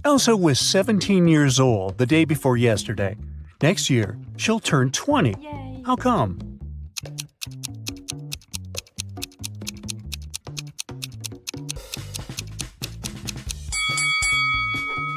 Elsa was 17 years old the day before yesterday. Next year, she'll turn 20. Yay. How come?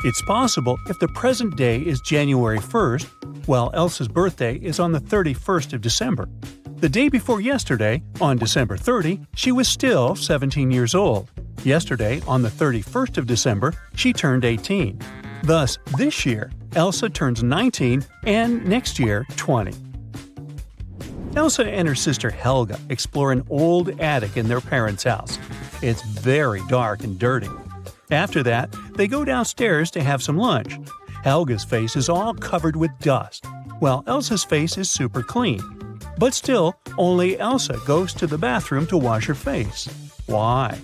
It's possible if the present day is January 1st, while Elsa's birthday is on the 31st of December. The day before yesterday, on December 30, she was still 17 years old. Yesterday, on the 31st of December, she turned 18. Thus, this year, Elsa turns 19 and next year 20. Elsa and her sister Helga explore an old attic in their parents' house. It's very dark and dirty. After that, they go downstairs to have some lunch. Helga's face is all covered with dust, while Elsa's face is super clean. But still, only Elsa goes to the bathroom to wash her face. Why?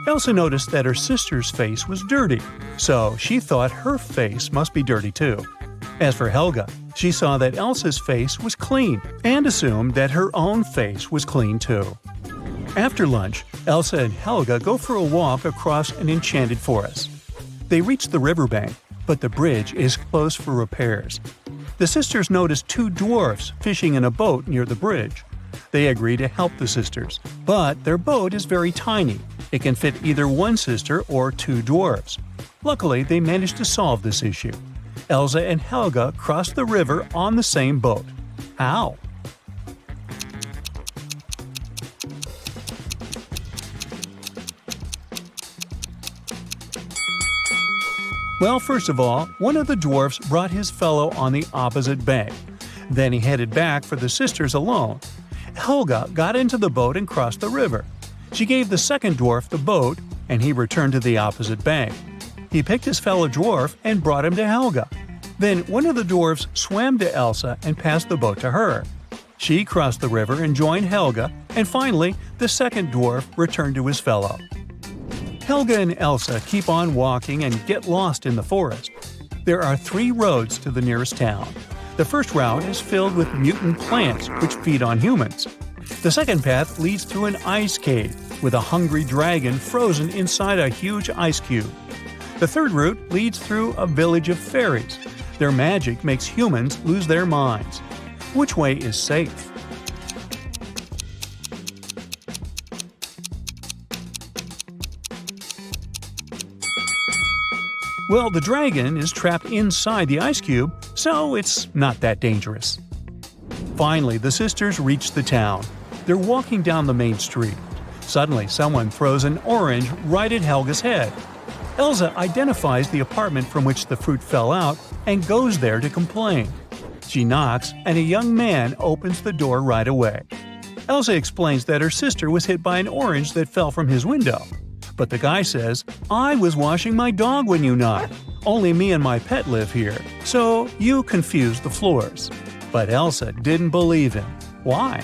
Elsa noticed that her sister's face was dirty, so she thought her face must be dirty too. As for Helga, she saw that Elsa's face was clean and assumed that her own face was clean too. After lunch, Elsa and Helga go for a walk across an enchanted forest. They reach the riverbank, but the bridge is closed for repairs. The sisters notice two dwarfs fishing in a boat near the bridge. They agree to help the sisters, but their boat is very tiny. It can fit either one sister or two dwarfs. Luckily, they manage to solve this issue. Elsa and Helga cross the river on the same boat. How? Well, first of all, one of the dwarfs brought his fellow on the opposite bank. Then he headed back for the sisters alone. Helga got into the boat and crossed the river. She gave the second dwarf the boat, and he returned to the opposite bank. He picked his fellow dwarf and brought him to Helga. Then one of the dwarfs swam to Elsa and passed the boat to her. She crossed the river and joined Helga, and finally, the second dwarf returned to his fellow. Helga and Elsa keep on walking and get lost in the forest. There are 3 roads to the nearest town. The first route is filled with mutant plants which feed on humans. The second path leads through an ice cave with a hungry dragon frozen inside a huge ice cube. The third route leads through a village of fairies. Their magic makes humans lose their minds. Which way is safe? Well, the dragon is trapped inside the ice cube, so it's not that dangerous. Finally, the sisters reach the town. They're walking down the main street. Suddenly, someone throws an orange right at Helga's head. Elsa identifies the apartment from which the fruit fell out and goes there to complain. She knocks, and a young man opens the door right away. Elsa explains that her sister was hit by an orange that fell from his window. But the guy says, "I was washing my dog when you knocked. Only me and my pet live here, so you confused the floors." But Elsa didn't believe him. Why?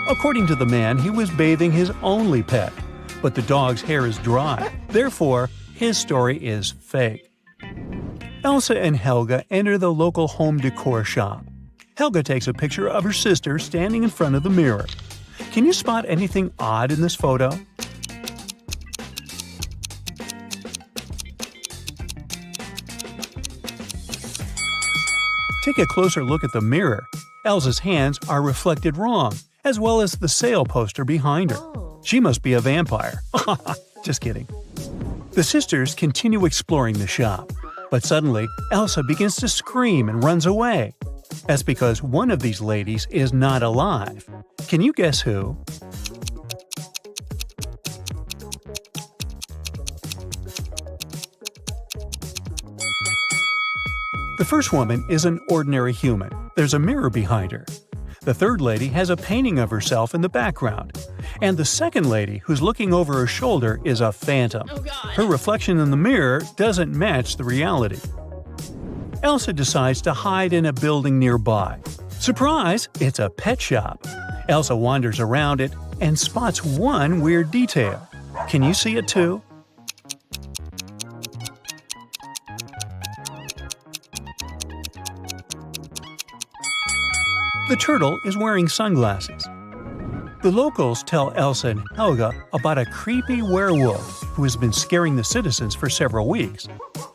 According to the man, he was bathing his only pet, but the dog's hair is dry. Therefore, his story is fake. Elsa and Helga enter the local home decor shop. Helga takes a picture of her sister standing in front of the mirror. Can you spot anything odd in this photo? Take a closer look at the mirror. Elsa's hands are reflected wrong, as well as the sale poster behind her. She must be a vampire. Just kidding. The sisters continue exploring the shop, but suddenly Elsa begins to scream and runs away. That's because one of these ladies is not alive. Can you guess who? The first woman is an ordinary human. There's a mirror behind her. The third lady has a painting of herself in the background. And the second lady, who's looking over her shoulder, is a phantom. Her reflection in the mirror doesn't match the reality. Elsa decides to hide in a building nearby. Surprise! It's a pet shop. Elsa wanders around it and spots one weird detail. Can you see it too? The turtle is wearing sunglasses. The locals tell Elsa and Helga about a creepy werewolf who has been scaring the citizens for several weeks.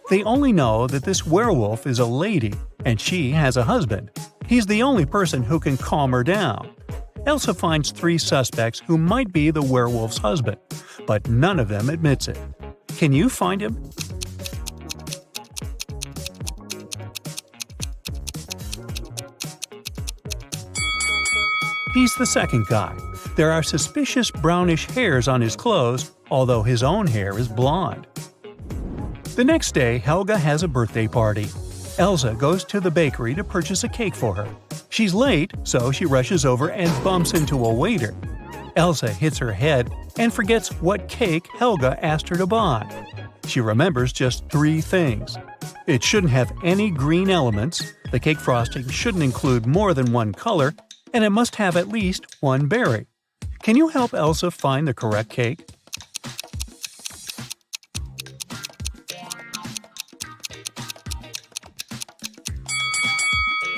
They only know that this werewolf is a lady and she has a husband. He's the only person who can calm her down. Elsa finds 3 suspects who might be the werewolf's husband, but none of them admits it. Can you find him? He's the second guy. There are suspicious brownish hairs on his clothes, although his own hair is blonde. The next day, Helga has a birthday party. Elsa goes to the bakery to purchase a cake for her. She's late, so she rushes over and bumps into a waiter. Elsa hits her head and forgets what cake Helga asked her to buy. She remembers just 3 things. It shouldn't have any green elements, the cake frosting shouldn't include more than 1 color, and it must have at least 1 berry. Can you help Elsa find the correct cake?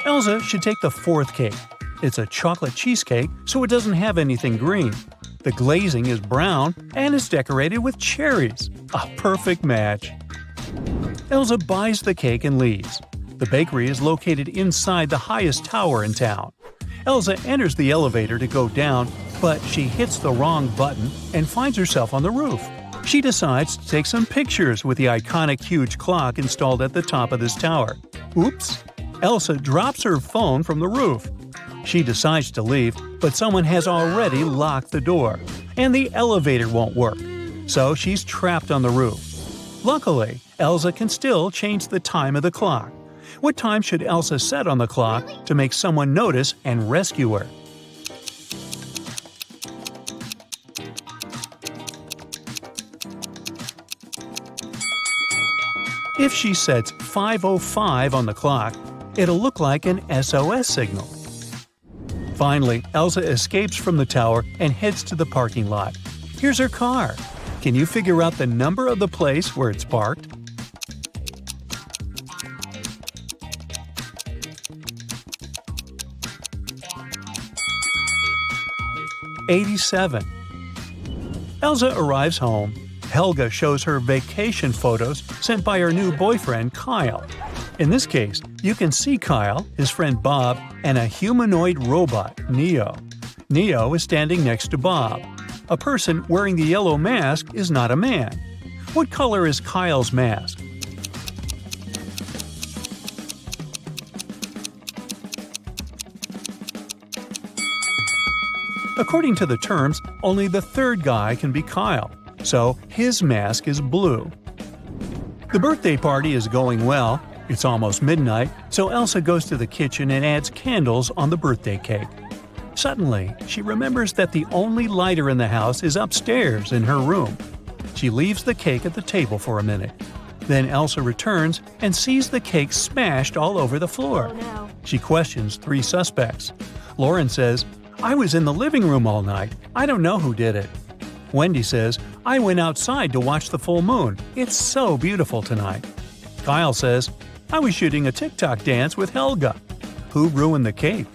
Elsa should take the 4th cake. It's a chocolate cheesecake, so it doesn't have anything green. The glazing is brown and it's decorated with cherries. A perfect match. Elsa buys the cake and leaves. The bakery is located inside the highest tower in town. Elsa enters the elevator to go down, but she hits the wrong button and finds herself on the roof. She decides to take some pictures with the iconic huge clock installed at the top of this tower. Oops! Elsa drops her phone from the roof. She decides to leave, but someone has already locked the door, and the elevator won't work, so she's trapped on the roof. Luckily, Elsa can still change the time of the clock. What time should Elsa set on the clock to make someone notice and rescue her? If she sets 5:05 on the clock, it'll look like an SOS signal. Finally, Elsa escapes from the tower and heads to the parking lot. Here's her car. Can you figure out the number of the place where it's parked? '87. Elsa arrives home. Helga shows her vacation photos sent by her new boyfriend, Kyle. In this case, you can see Kyle, his friend Bob, and a humanoid robot, Neo. Neo is standing next to Bob. A person wearing the yellow mask is not a man. What color is Kyle's mask? According to the terms, only the 3rd guy can be Kyle, so his mask is blue. The birthday party is going well. It's almost midnight, so Elsa goes to the kitchen and adds candles on the birthday cake. Suddenly, she remembers that the only lighter in the house is upstairs in her room. She leaves the cake at the table for a minute. Then Elsa returns and sees the cake smashed all over the floor. Oh, no. She questions 3 suspects. Lauren says, "I was in the living room all night. I don't know who did it." Wendy says, "I went outside to watch the full moon. It's so beautiful tonight." Kyle says, "I was shooting a TikTok dance with Helga." Who ruined the cake?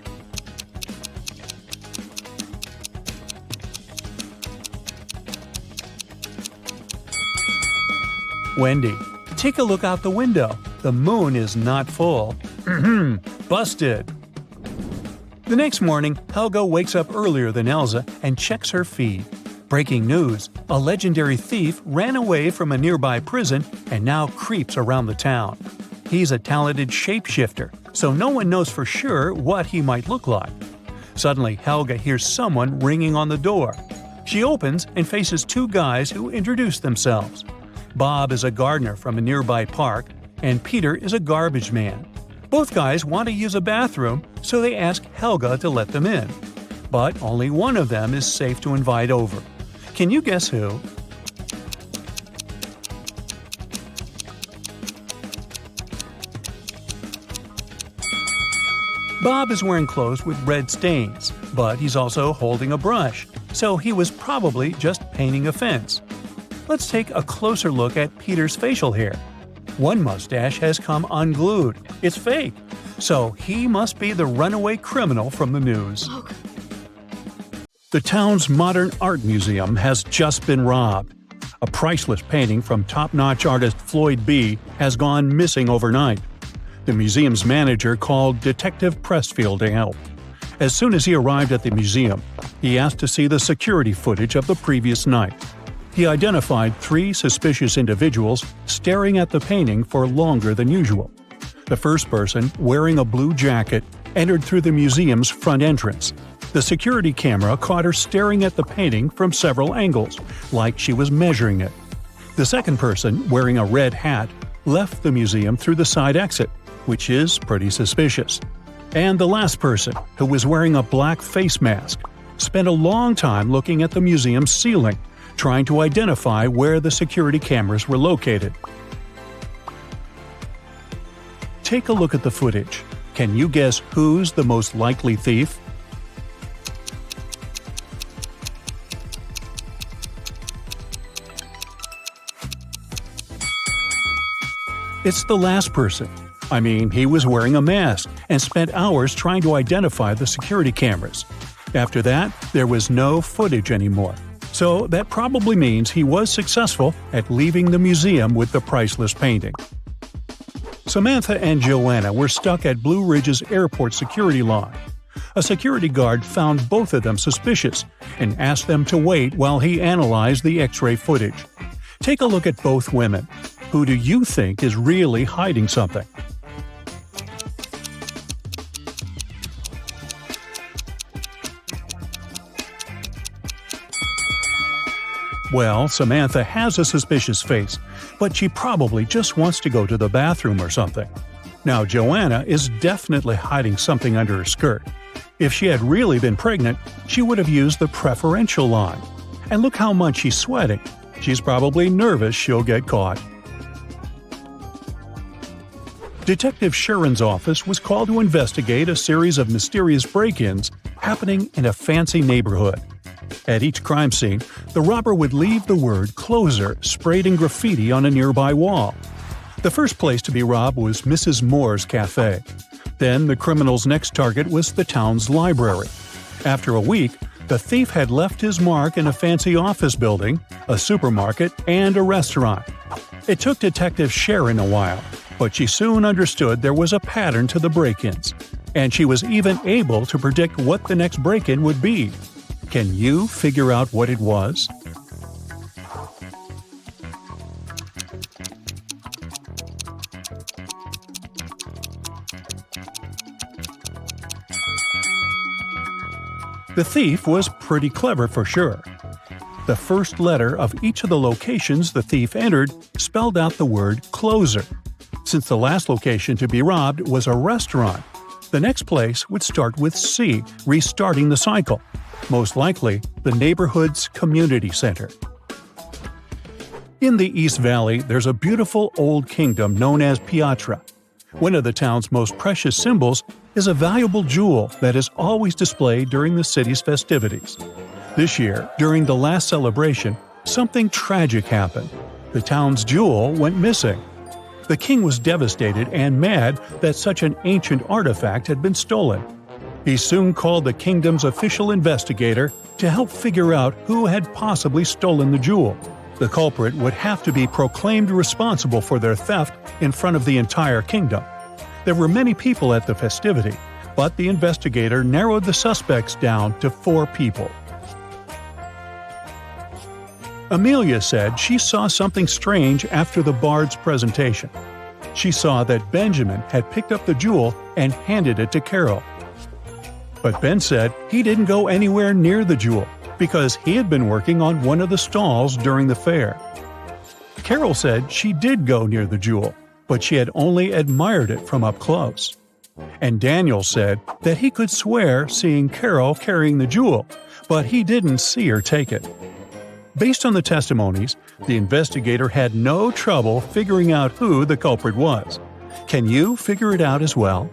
Wendy. Take a look out the window. The moon is not full. Busted. The next morning, Helga wakes up earlier than Elsa and checks her feed. Breaking news: a legendary thief ran away from a nearby prison and now creeps around the town. He's a talented shapeshifter, so no one knows for sure what he might look like. Suddenly, Helga hears someone ringing on the door. She opens and faces 2 guys who introduce themselves. Bob is a gardener from a nearby park, and Peter is a garbage man. Both guys want to use a bathroom, so they ask Helga to let them in. But only one of them is safe to invite over. Can you guess who? Bob is wearing clothes with red stains, but he's also holding a brush, so he was probably just painting a fence. Let's take a closer look at Peter's facial hair. One mustache has come unglued. It's fake. So he must be the runaway criminal from the news. The town's modern art museum has just been robbed. A priceless painting from top-notch artist Floyd B. has gone missing overnight. The museum's manager called Detective Pressfield to help. As soon as he arrived at the museum, he asked to see the security footage of the previous night. He identified 3 suspicious individuals staring at the painting for longer than usual. The first person, wearing a blue jacket, entered through the museum's front entrance. The security camera caught her staring at the painting from several angles, like she was measuring it. The second person, wearing a red hat, left the museum through the side exit, which is pretty suspicious. And the last person, who was wearing a black face mask, spent a long time looking at the museum's ceiling, trying to identify where the security cameras were located. Take a look at the footage. Can you guess who's the most likely thief? It's the last person. I mean, he was wearing a mask and spent hours trying to identify the security cameras. After that, there was no footage anymore. So that probably means he was successful at leaving the museum with the priceless painting. Samantha and Joanna were stuck at Blue Ridge's airport security line. A security guard found both of them suspicious and asked them to wait while he analyzed the X-ray footage. Take a look at both women. Who do you think is really hiding something? Well, Samantha has a suspicious face, but she probably just wants to go to the bathroom or something. Now, Joanna is definitely hiding something under her skirt. If she had really been pregnant, she would have used the preferential line. And look how much she's sweating. She's probably nervous she'll get caught. Detective Sharon's office was called to investigate a series of mysterious break-ins happening in a fancy neighborhood. At each crime scene, the robber would leave the word "closer" sprayed in graffiti on a nearby wall. The first place to be robbed was Mrs. Moore's cafe. Then the criminal's next target was the town's library. After a week, the thief had left his mark in a fancy office building, a supermarket, and a restaurant. It took Detective Sharon a while, but she soon understood there was a pattern to the break-ins, and she was even able to predict what the next break-in would be. Can you figure out what it was? The thief was pretty clever for sure. The first letter of each of the locations the thief entered spelled out the word "closer." Since the last location to be robbed was a restaurant, the next place would start with C, restarting the cycle. Most likely, the neighborhood's community center. In the East Valley, there's a beautiful old kingdom known as Piatra. One of the town's most precious symbols is a valuable jewel that is always displayed during the city's festivities. This year, during the last celebration, something tragic happened. The town's jewel went missing. The king was devastated and mad that such an ancient artifact had been stolen. He soon called the kingdom's official investigator to help figure out who had possibly stolen the jewel. The culprit would have to be proclaimed responsible for their theft in front of the entire kingdom. There were many people at the festivity, but the investigator narrowed the suspects down to 4 people. Amelia said she saw something strange after the bard's presentation. She saw that Benjamin had picked up the jewel and handed it to Carol. But Ben said he didn't go anywhere near the jewel because he had been working on one of the stalls during the fair. Carol said she did go near the jewel, but she had only admired it from up close. And Daniel said that he could swear seeing Carol carrying the jewel, but he didn't see her take it. Based on the testimonies, the investigator had no trouble figuring out who the culprit was. Can you figure it out as well?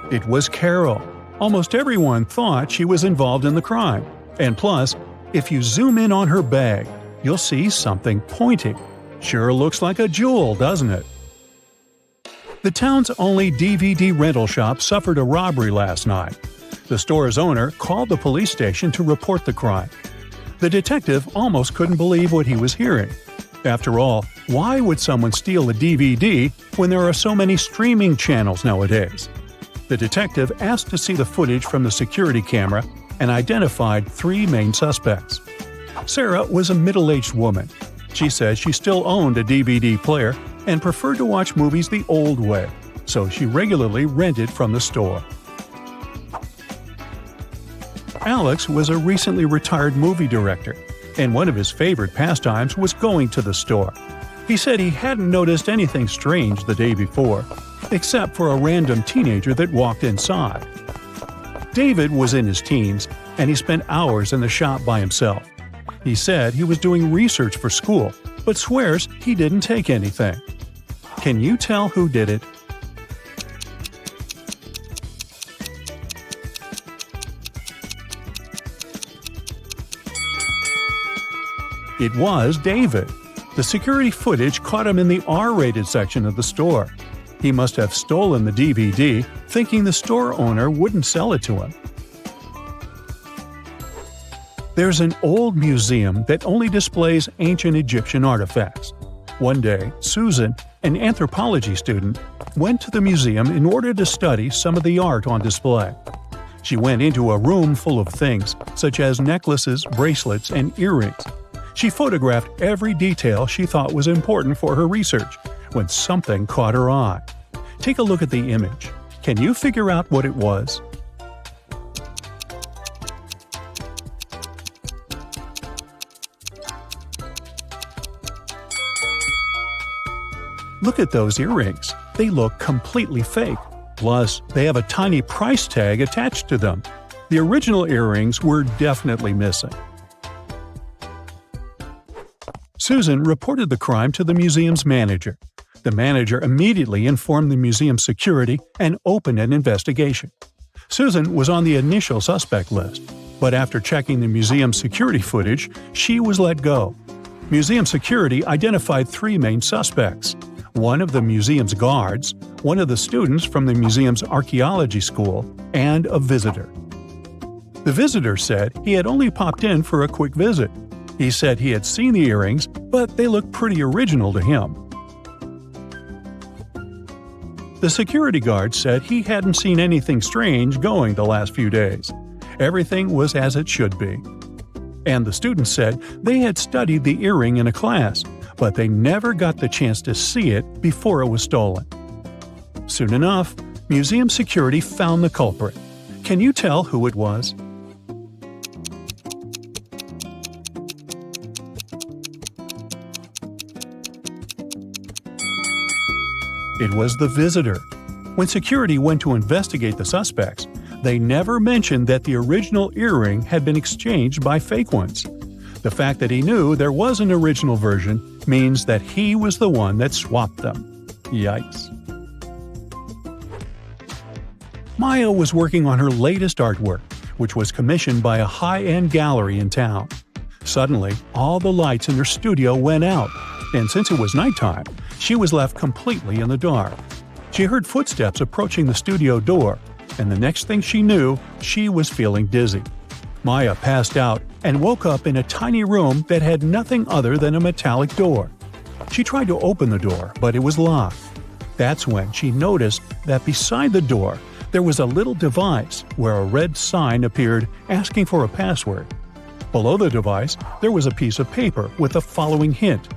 It was Carol. Almost everyone thought she was involved in the crime. And plus, if you zoom in on her bag, you'll see something pointing. Sure looks like a jewel, doesn't it? The town's only DVD rental shop suffered a robbery last night. The store's owner called the police station to report the crime. The detective almost couldn't believe what he was hearing. After all, why would someone steal a DVD when there are so many streaming channels nowadays? The detective asked to see the footage from the security camera and identified 3 main suspects. Sarah was a middle-aged woman. She said she still owned a DVD player and preferred to watch movies the old way, so she regularly rented from the store. Alex was a recently retired movie director, and one of his favorite pastimes was going to the store. He said he hadn't noticed anything strange the day before, except for a random teenager that walked inside. David was in his teens, and he spent hours in the shop by himself. He said he was doing research for school, but swears he didn't take anything. Can you tell who did it? It was David. The security footage caught him in the R-rated section of the store. He must have stolen the DVD, thinking the store owner wouldn't sell it to him. There's an old museum that only displays ancient Egyptian artifacts. One day, Susan, an anthropology student, went to the museum in order to study some of the art on display. She went into a room full of things, such as necklaces, bracelets, and earrings. She photographed every detail she thought was important for her research, when something caught her eye. Take a look at the image. Can you figure out what it was? Look at those earrings. They look completely fake. Plus, they have a tiny price tag attached to them. The original earrings were definitely missing. Susan reported the crime to the museum's manager. The manager immediately informed the museum security and opened an investigation. Susan was on the initial suspect list, but after checking the museum's security footage, she was let go. Museum security identified 3 main suspects: one of the museum's guards, one of the students from the museum's archaeology school, and a visitor. The visitor said he had only popped in for a quick visit. He said he had seen the earrings, but they looked pretty original to him. The security guard said he hadn't seen anything strange going the last few days. Everything was as it should be. And the students said they had studied the earring in a class, but they never got the chance to see it before it was stolen. Soon enough, museum security found the culprit. Can you tell who it was? It was the visitor. When security went to investigate the suspects, they never mentioned that the original earring had been exchanged by fake ones. The fact that he knew there was an original version means that he was the one that swapped them. Yikes. Maya was working on her latest artwork, which was commissioned by a high-end gallery in town. Suddenly, all the lights in her studio went out, and since it was nighttime, she was left completely in the dark. She heard footsteps approaching the studio door, and the next thing she knew, she was feeling dizzy. Maya passed out and woke up in a tiny room that had nothing other than a metallic door. She tried to open the door, but it was locked. That's when she noticed that beside the door, there was a little device where a red sign appeared asking for a password. Below the device, there was a piece of paper with the following hint: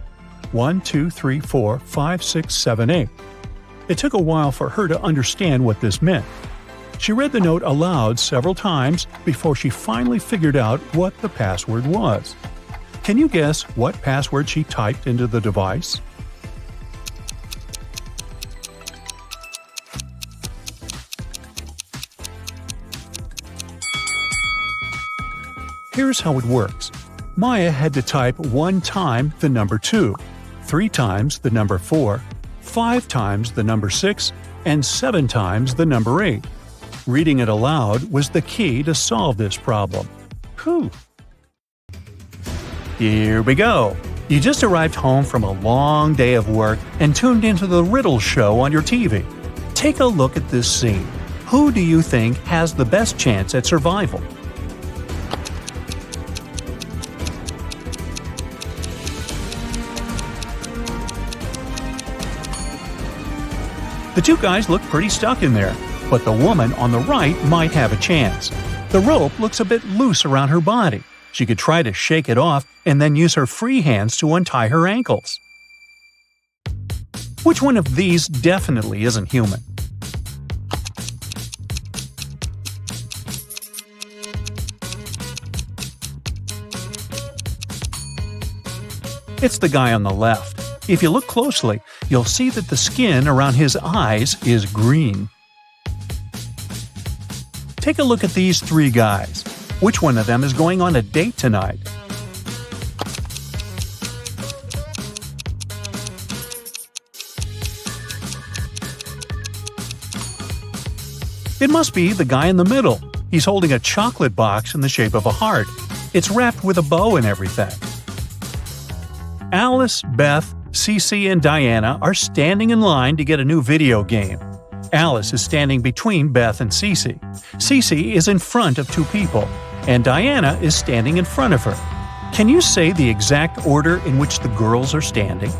1, 2, 3, 4, 5, 6, 7, 8. It took a while for her to understand what this meant. She read the note aloud several times before she finally figured out what the password was. Can you guess what password she typed into the device? Here's how it works. Maya had to type 1 time the number 2, 3 times the number 4, 5 times the number 6, and 7 times the number 8. Reading it aloud was the key to solve this problem. Whew. Here we go. You just arrived home from a long day of work and tuned into the Riddles show on your TV. Take a look at this scene. Who do you think has the best chance at survival? The two guys look pretty stuck in there, but the woman on the right might have a chance. The rope looks a bit loose around her body. She could try to shake it off and then use her free hands to untie her ankles. Which one of these definitely isn't human? It's the guy on the left. If you look closely, you'll see that the skin around his eyes is green. Take a look at these three guys. Which one of them is going on a date tonight? It must be the guy in the middle. He's holding a chocolate box in the shape of a heart. It's wrapped with a bow and everything. Alice, Beth, Cece, and Diana are standing in line to get a new video game. Alice is standing between Beth and Cece. Cece is in front of two people, and Diana is standing in front of her. Can you say the exact order in which the girls are standing?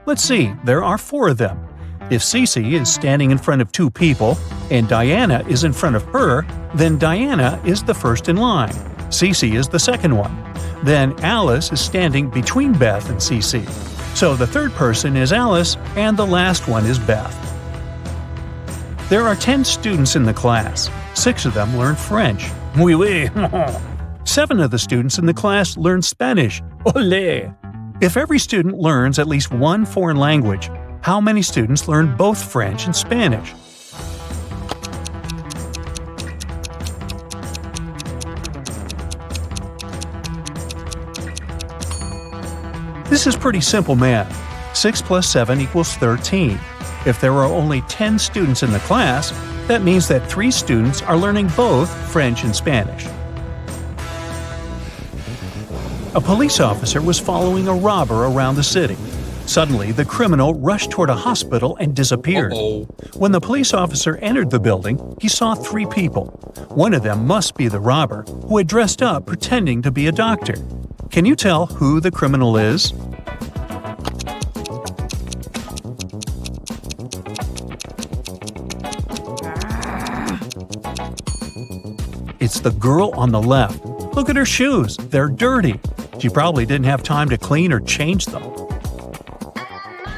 Let's see, there are four of them. If Cece is standing in front of two people, and Diana is in front of her, then Diana is the first in line. Cece is the second one. Then Alice is standing between Beth and Cece. So the third person is Alice, and the last one is Beth. There are 10 students in the class. 6 of them learn French. Oui, oui. 7 of the students in the class learn Spanish. Olé! If every student learns at least one foreign language, how many students learn both French and Spanish? This is pretty simple math. 6 plus 7 equals 13. If there are only 10 students in the class, that means that 3 students are learning both French and Spanish. A police officer was following a robber around the city. Suddenly, the criminal rushed toward a hospital and disappeared. When the police officer entered the building, he saw 3 people. One of them must be the robber, who had dressed up pretending to be a doctor. Can you tell who the criminal is? It's the girl on the left. Look at her shoes. They're dirty. She probably didn't have time to clean or change them.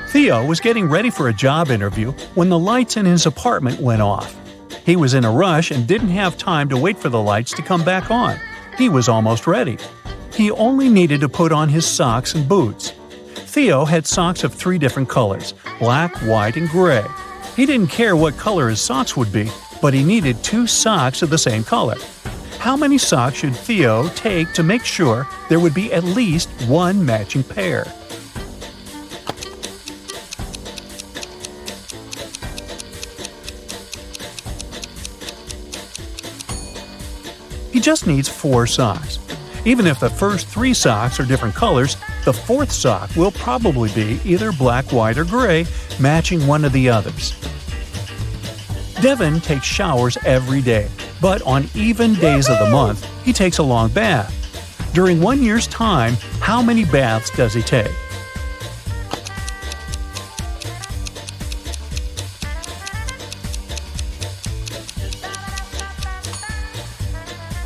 Theo was getting ready for a job interview when the lights in his apartment went off. He was in a rush and didn't have time to wait for the lights to come back on. He was almost ready. He only needed to put on his socks and boots. Theo had socks of 3 different colors: black, white, and gray. He didn't care what color his socks would be, but he needed 2 socks of the same color. How many socks should Theo take to make sure there would be at least 1 matching pair? He just needs 4 socks. Even if the first 3 socks are different colors, the 4th sock will probably be either black, white, or gray, matching one of the others. Devin takes showers every day, but on even days of the month, he takes a long bath. During 1 year's time, how many baths does he take?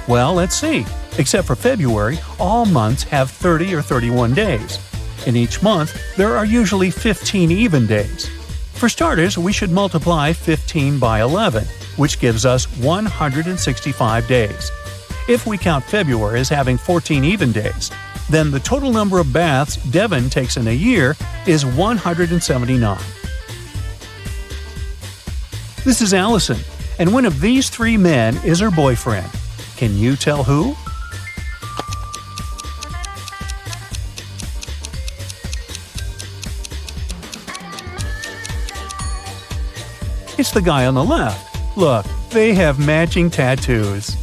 Well, let's see. Except for February, all months have 30 or 31 days. In each month, there are usually 15 even days. For starters, we should multiply 15 by 11, which gives us 165 days. If we count February as having 14 even days, then the total number of baths Devin takes in a year is 179. This is Allison, and one of these 3 men is her boyfriend. Can you tell who? It's the guy on the left. Look, they have matching tattoos.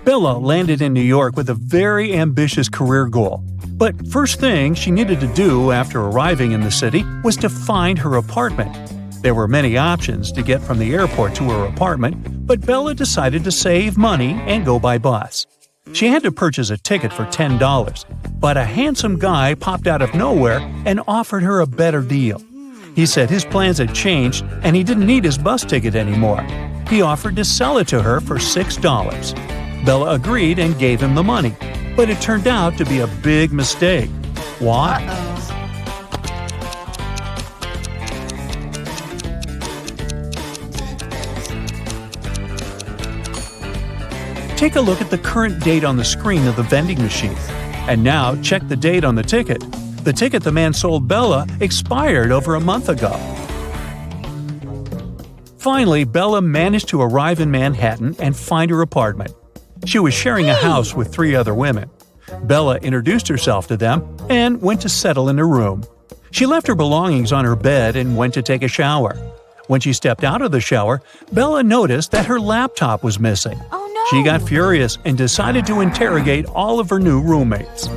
Bella landed in New York with a very ambitious career goal. But first thing she needed to do after arriving in the city was to find her apartment. There were many options to get from the airport to her apartment, but Bella decided to save money and go by bus. She had to purchase a ticket for $10, but a handsome guy popped out of nowhere and offered her a better deal. He said his plans had changed and he didn't need his bus ticket anymore. He offered to sell it to her for $6. Bella agreed and gave him the money, but it turned out to be a big mistake. Why? Take a look at the current date on the screen of the vending machine. And now check the date on the ticket. The ticket the man sold Bella expired over a month ago. Finally, Bella managed to arrive in Manhattan and find her apartment. She was sharing a house with 3 other women. Bella introduced herself to them and went to settle in her room. She left her belongings on her bed and went to take a shower. When she stepped out of the shower, Bella noticed that her laptop was missing. Oh no! She got furious and decided to interrogate all of her new roommates.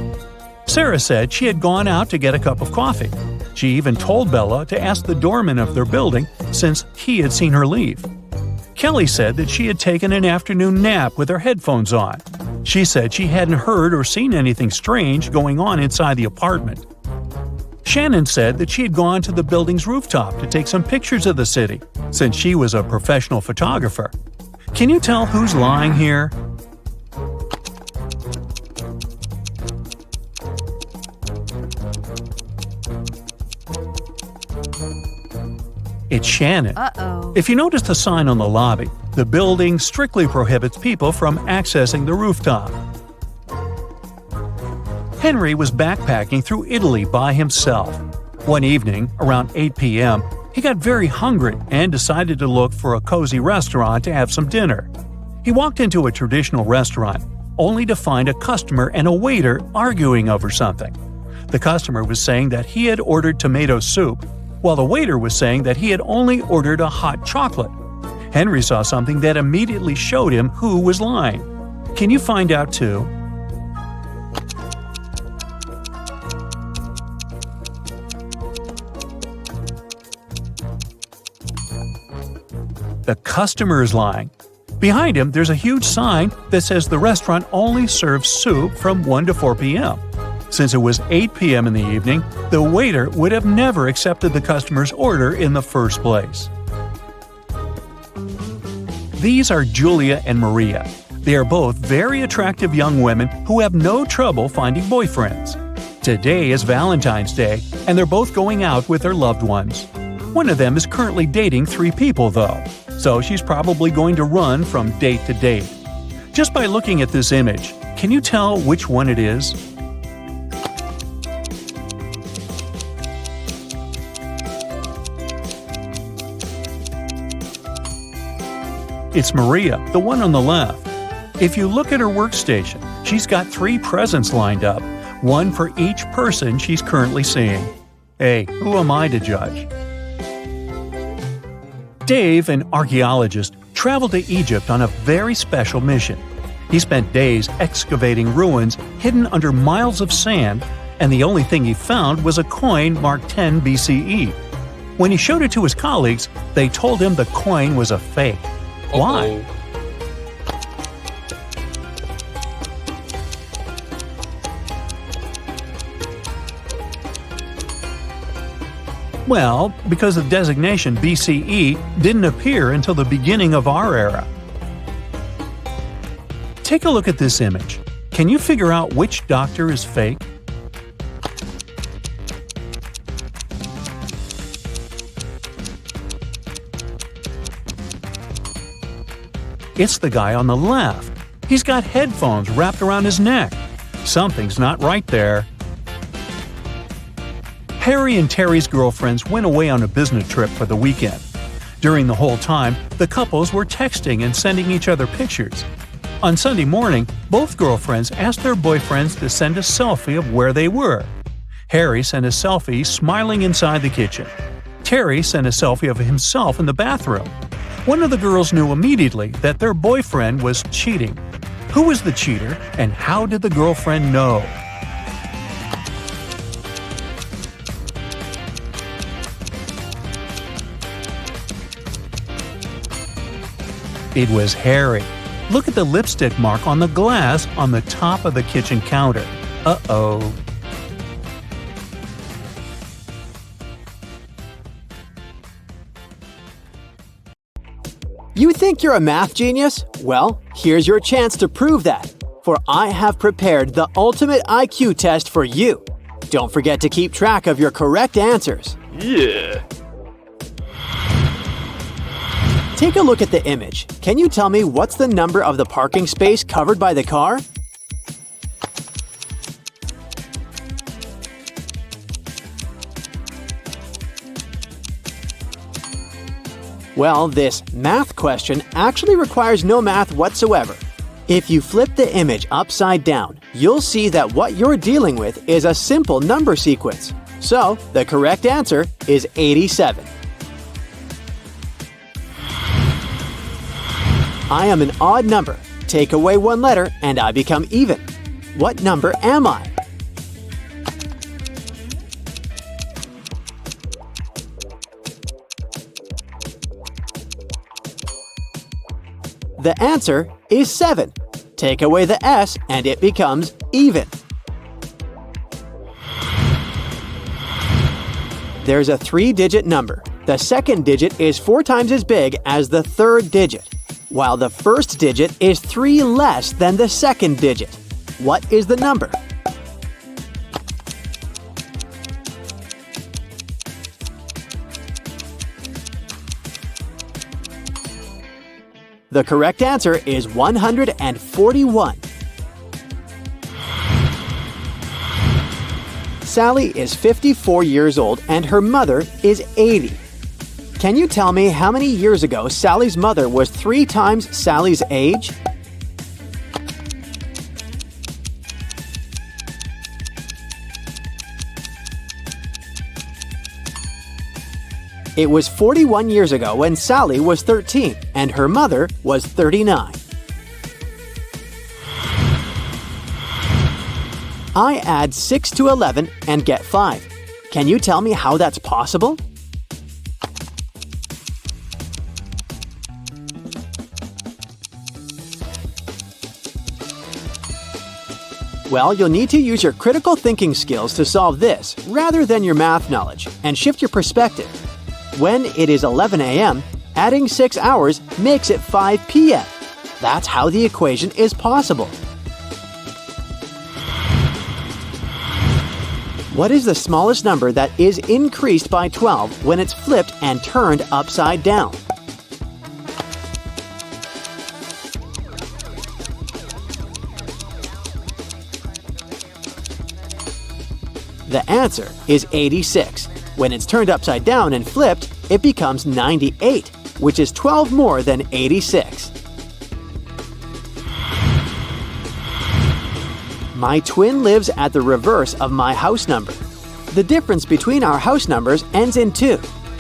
Sarah said she had gone out to get a cup of coffee. She even told Bella to ask the doorman of their building since he had seen her leave. Kelly said that she had taken an afternoon nap with her headphones on. She said she hadn't heard or seen anything strange going on inside the apartment. Shannon said that she had gone to the building's rooftop to take some pictures of the city, since she was a professional photographer. Can you tell who's lying here? It's Shannon. Uh-oh. If you notice the sign on the lobby, the building strictly prohibits people from accessing the rooftop. Henry was backpacking through Italy by himself. One evening, around 8 p.m., he got very hungry and decided to look for a cozy restaurant to have some dinner. He walked into a traditional restaurant, only to find a customer and a waiter arguing over something. The customer was saying that he had ordered tomato soup, while the waiter was saying that he had only ordered a hot chocolate. Henry saw something that immediately showed him who was lying. Can you find out too? The customer is lying. Behind him, there's a huge sign that says the restaurant only serves soup from 1 to 4 p.m. Since it was 8 p.m. in the evening, the waiter would have never accepted the customer's order in the first place. These are Julia and Maria. They are both very attractive young women who have no trouble finding boyfriends. Today is Valentine's Day, and they're both going out with their loved ones. One of them is currently dating 3 people, though, so she's probably going to run from date to date. Just by looking at this image, can you tell which one it is? It's Maria, the one on the left. If you look at her workstation, she's got 3 presents lined up, one for each person she's currently seeing. Hey, who am I to judge? Dave, an archaeologist, traveled to Egypt on a very special mission. He spent days excavating ruins hidden under miles of sand, and the only thing he found was a coin marked 10 BCE. When he showed it to his colleagues, they told him the coin was a fake. Why? Well, because the designation BCE didn't appear until the beginning of our era. Take a look at this image. Can you figure out which doctor is fake? It's the guy on the left. He's got headphones wrapped around his neck. Something's not right there. Harry and Terry's girlfriends went away on a business trip for the weekend. During the whole time, the couples were texting and sending each other pictures. On Sunday morning, both girlfriends asked their boyfriends to send a selfie of where they were. Harry sent a selfie smiling inside the kitchen. Terry sent a selfie of himself in the bathroom. One of the girls knew immediately that their boyfriend was cheating. Who was the cheater, and how did the girlfriend know? It was Harry. Look at the lipstick mark on the glass on the top of the kitchen counter. Uh-oh. You think you're a math genius? Well, here's your chance to prove that. For I have prepared the ultimate IQ test for you. Don't forget to keep track of your correct answers. Yeah. Take a look at the image. Can you tell me what's the number of the parking space covered by the car? Well, this math question actually requires no math whatsoever. If you flip the image upside down, you'll see that what you're dealing with is a simple number sequence. So, the correct answer is 87. I am an odd number. Take away one letter and I become even. What number am I? The answer is 7. Take away the S and it becomes even. There's a 3-digit number. The second digit is 4 times as big as the third digit, while the first digit is 3 less than the second digit. What is the number? The correct answer is 141. Sally is 54 years old and her mother is 80. Can you tell me how many years ago Sally's mother was 3 times Sally's age? It was 41 years ago when Sally was 13 and her mother was 39. I add 6 to 11 and get 5. Can you tell me how that's possible? Well, you'll need to use your critical thinking skills to solve this rather than your math knowledge and shift your perspective. When it is 11 a.m., adding 6 hours makes it 5 p.m. That's how the equation is possible. What is the smallest number that is increased by 12 when it's flipped and turned upside down? The answer is 86. When it's turned upside down and flipped, it becomes 98, which is 12 more than 86. My twin lives at the reverse of my house number. The difference between our house numbers ends in 2.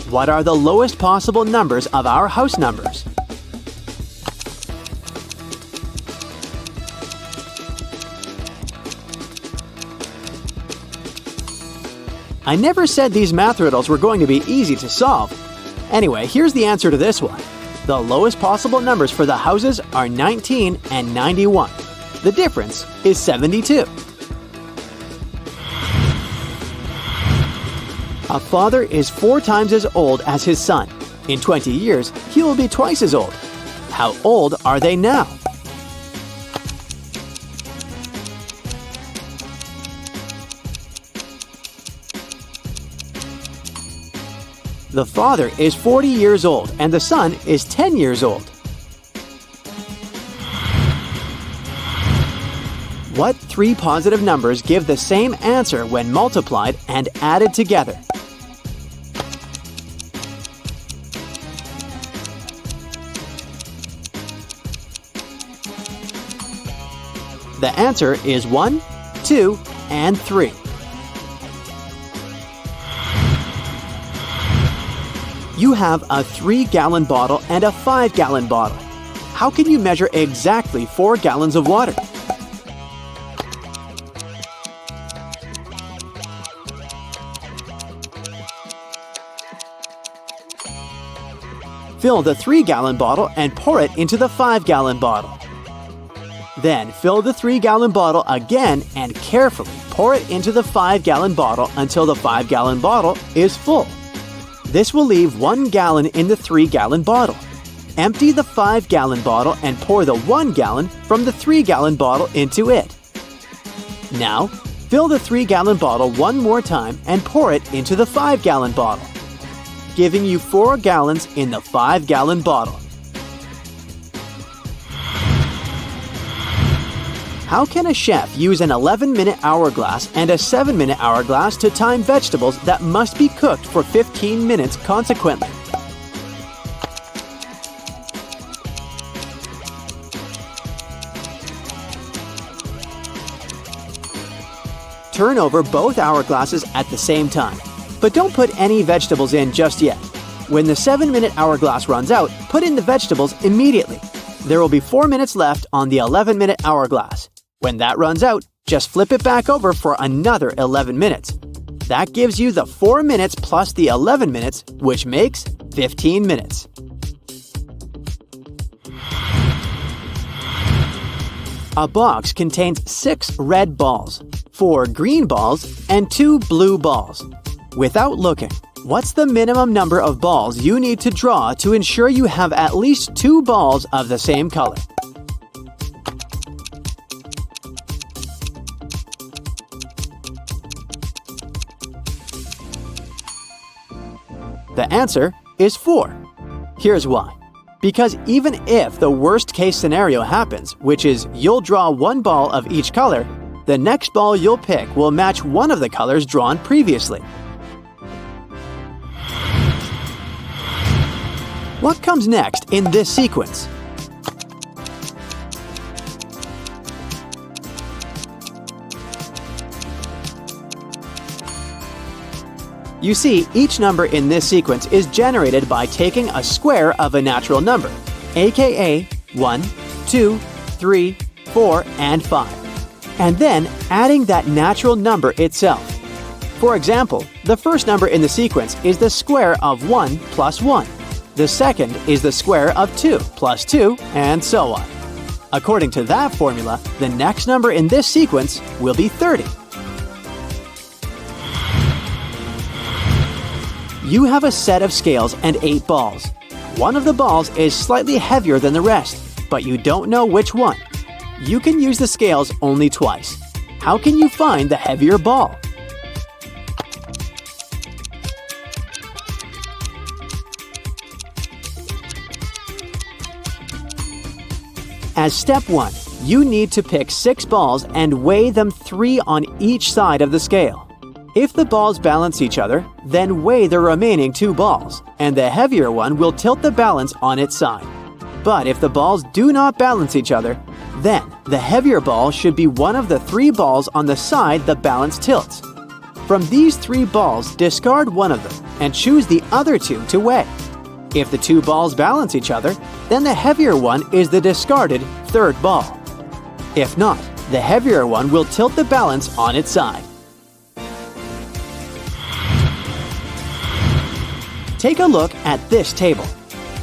What are the lowest possible numbers of our house numbers? I never said these math riddles were going to be easy to solve. Anyway, here's the answer to this one. The lowest possible numbers for the houses are 19 and 91. The difference is 72. A father is 4 times as old as his son. In 20 years, he will be twice as old. How old are they now? The father is 40 years old and the son is 10 years old. What 3 positive numbers give the same answer when multiplied and added together? The answer is 1, 2, and 3. You have a 3-gallon bottle and a 5-gallon bottle. How can you measure exactly 4 gallons of water? Fill the 3-gallon bottle and pour it into the 5-gallon bottle. Then fill the 3-gallon bottle again and carefully pour it into the 5-gallon bottle until the 5-gallon bottle is full. This will leave 1 gallon in the 3-gallon bottle. Empty the 5-gallon bottle and pour the 1 gallon from the 3-gallon bottle into it. Now, fill the 3-gallon bottle one more time and pour it into the 5-gallon bottle, giving you 4 gallons in the 5-gallon bottle. How can a chef use an 11-minute hourglass and a 7-minute hourglass to time vegetables that must be cooked for 15 minutes consequently? Turn over both hourglasses at the same time, but don't put any vegetables in just yet. When the 7-minute hourglass runs out, put in the vegetables immediately. There will be 4 minutes left on the 11-minute hourglass. When that runs out, just flip it back over for another 11 minutes. That gives you the 4 minutes plus the 11 minutes, which makes 15 minutes. A box contains 6 red balls, 4 green balls, and 2 blue balls. Without looking, what's the minimum number of balls you need to draw to ensure you have at least 2 balls of the same color? The answer is 4. Here's why. Because even if the worst-case scenario happens, which is you'll draw 1 ball of each color, the next ball you'll pick will match one of the colors drawn previously. What comes next in this sequence? You see, each number in this sequence is generated by taking a square of a natural number, aka 1, 2, 3, 4, and 5, and then adding that natural number itself. For example, the first number in the sequence is the square of 1 plus 1. The second is the square of 2 plus 2, and so on. According to that formula, the next number in this sequence will be 30. You have a set of scales and 8 balls. One of the balls is slightly heavier than the rest, but you don't know which one. You can use the scales only twice. How can you find the heavier ball? As step 1, you need to pick 6 balls and weigh them 3 on each side of the scale. If the balls balance each other, then weigh the remaining 2 balls, and the heavier one will tilt the balance on its side. But if the balls do not balance each other, then the heavier ball should be one of the 3 balls on the side the balance tilts. From these 3 balls, discard one of them and choose the other 2 to weigh. If the 2 balls balance each other, then the heavier one is the discarded 3rd ball. If not, the heavier one will tilt the balance on its side. Take a look at this table.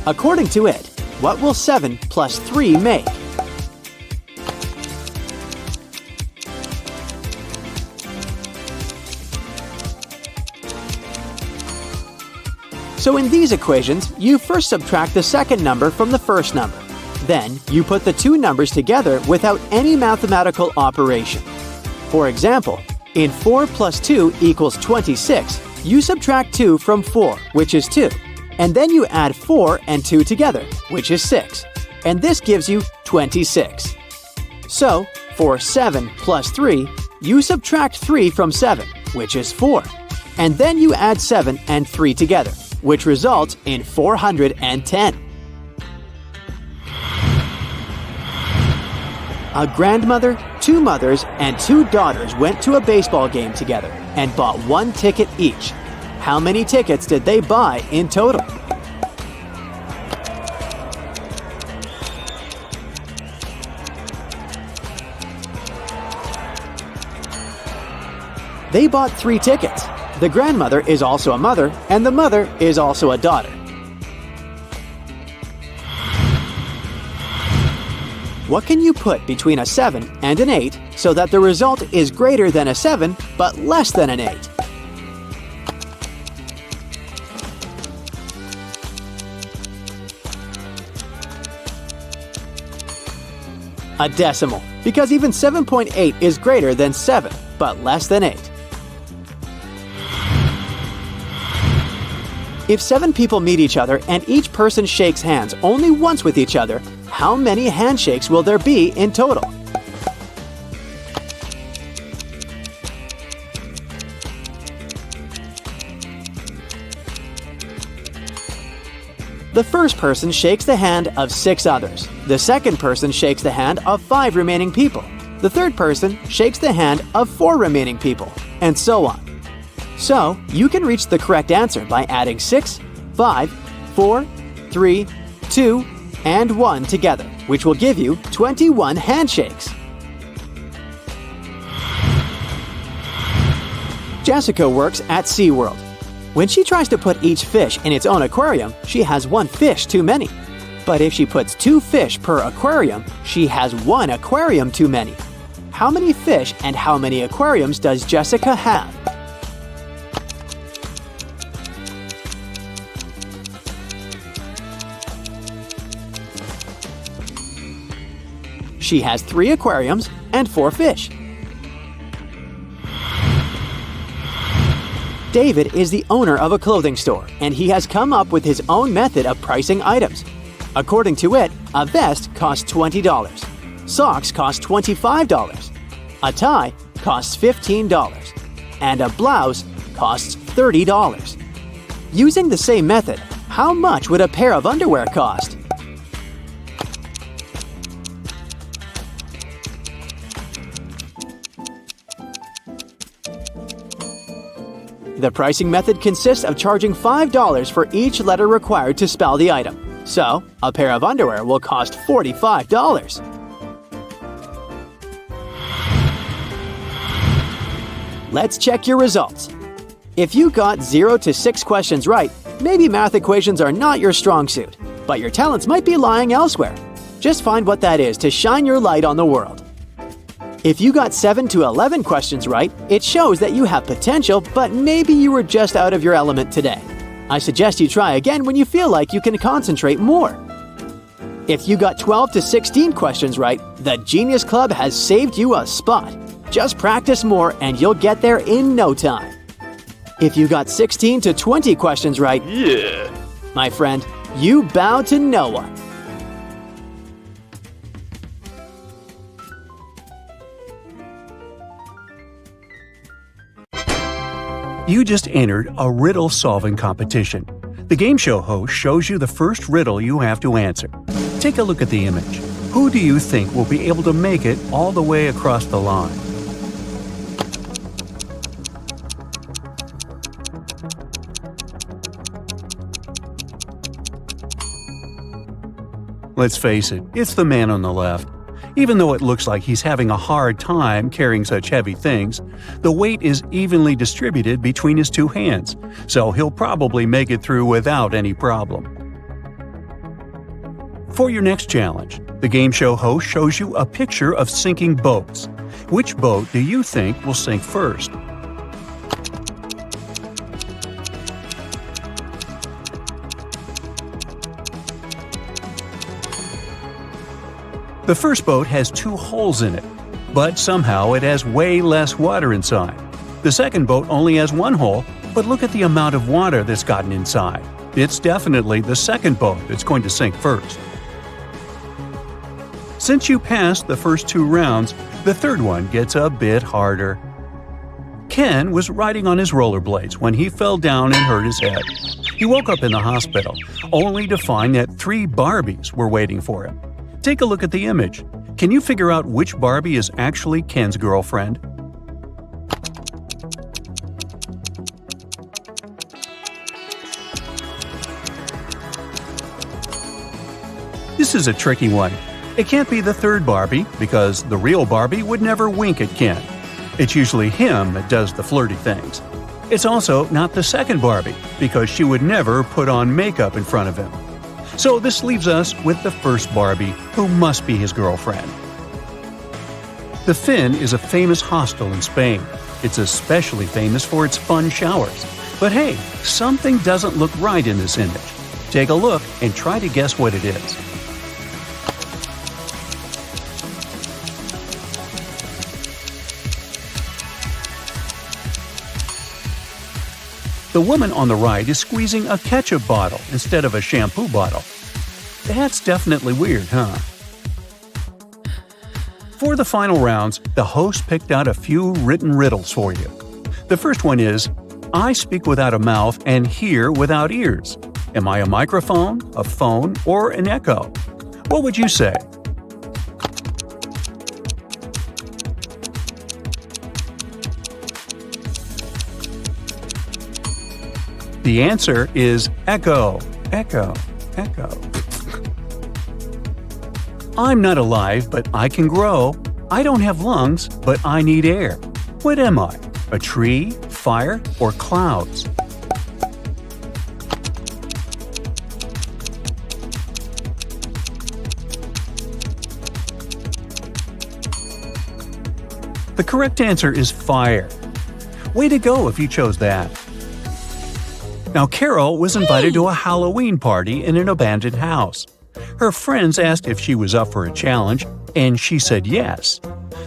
According to it, what will 7 plus 3 make? So in these equations, you first subtract the second number from the first number. Then, you put the 2 numbers together without any mathematical operation. For example, in 4 plus 2 equals 26, you subtract 2 from 4, which is 2, and then you add 4 and 2 together, which is 6, and this gives you 26. So, for 7 plus 3, you subtract 3 from 7, which is 4, and then you add 7 and 3 together, which results in 410. A grandmother, 2 mothers, and 2 daughters went to a baseball game together and bought 1 ticket each. How many tickets did they buy in total? They bought 3 tickets. The grandmother is also a mother, and the mother is also a daughter. What can you put between a 7 and an 8 so that the result is greater than a 7 but less than an 8? A decimal, because even 7.8 is greater than 7 but less than 8. If 7 people meet each other and each person shakes hands only once with each other, how many handshakes will there be in total? The first person shakes the hand of 6 others. The second person shakes the hand of 5 remaining people. The third person shakes the hand of 4 remaining people, and so on. So, you can reach the correct answer by adding 6, 5, 4, 3, 2, and 1 together, which will give you 21 handshakes. Jessica works at SeaWorld. When she tries to put each fish in its own aquarium, she has 1 fish too many. But if she puts 2 fish per aquarium, she has 1 aquarium too many. How many fish and how many aquariums does Jessica have? She has 3 aquariums and 4 fish. David is the owner of a clothing store, and he has come up with his own method of pricing items. According to it, a vest costs $20, socks cost $25, a tie costs $15, and a blouse costs $30. Using the same method, how much would a pair of underwear cost? The pricing method consists of charging $5 for each letter required to spell the item. So, a pair of underwear will cost $45. Let's check your results. If you got 0 to 6 questions right, maybe math equations are not your strong suit, but your talents might be lying elsewhere. Just find what that is to shine your light on the world. If you got 7 to 11 questions right, it shows that you have potential, but maybe you were just out of your element today. I suggest you try again when you feel like you can concentrate more. If you got 12 to 16 questions right, the Genius Club has saved you a spot. Just practice more and you'll get there in no time. If you got 16 to 20 questions right, my friend, you bow to no one. You just entered a riddle solving competition. The game show host shows you the first riddle you have to answer. Take a look at the image. Who do you think will be able to make it all the way across the line? Let's face it, it's the man on the left. Even though it looks like he's having a hard time carrying such heavy things, the weight is evenly distributed between his 2 hands, so he'll probably make it through without any problem. For your next challenge, the game show host shows you a picture of sinking boats. Which boat do you think will sink first? The first boat has 2 holes in it, but somehow it has way less water inside. The second boat only has 1 hole, but look at the amount of water that's gotten inside. It's definitely the second boat that's going to sink first. Since you passed the first 2 rounds, the third one gets a bit harder. Ken was riding on his rollerblades when he fell down and hurt his head. He woke up in the hospital, only to find that 3 Barbies were waiting for him. Take a look at the image. Can you figure out which Barbie is actually Ken's girlfriend? This is a tricky one. It can't be the third Barbie because the real Barbie would never wink at Ken. It's usually him that does the flirty things. It's also not the second Barbie because she would never put on makeup in front of him. So this leaves us with the first Barbie, who must be his girlfriend. The Fin is a famous hostel in Spain. It's especially famous for its fun showers. But hey, something doesn't look right in this image. Take a look and try to guess what it is. The woman on the right is squeezing a ketchup bottle instead of a shampoo bottle. That's definitely weird, huh? For the final rounds, the host picked out a few written riddles for you. The first one is, I speak without a mouth and hear without ears. Am I a microphone, a phone, or an echo? What would you say? The answer is echo, echo, echo. I'm not alive, but I can grow. I don't have lungs, but I need air. What am I? A tree, fire, or clouds? The correct answer is fire. Way to go if you chose that. Now, Carol was invited to a Halloween party in an abandoned house. Her friends asked if she was up for a challenge, and she said yes.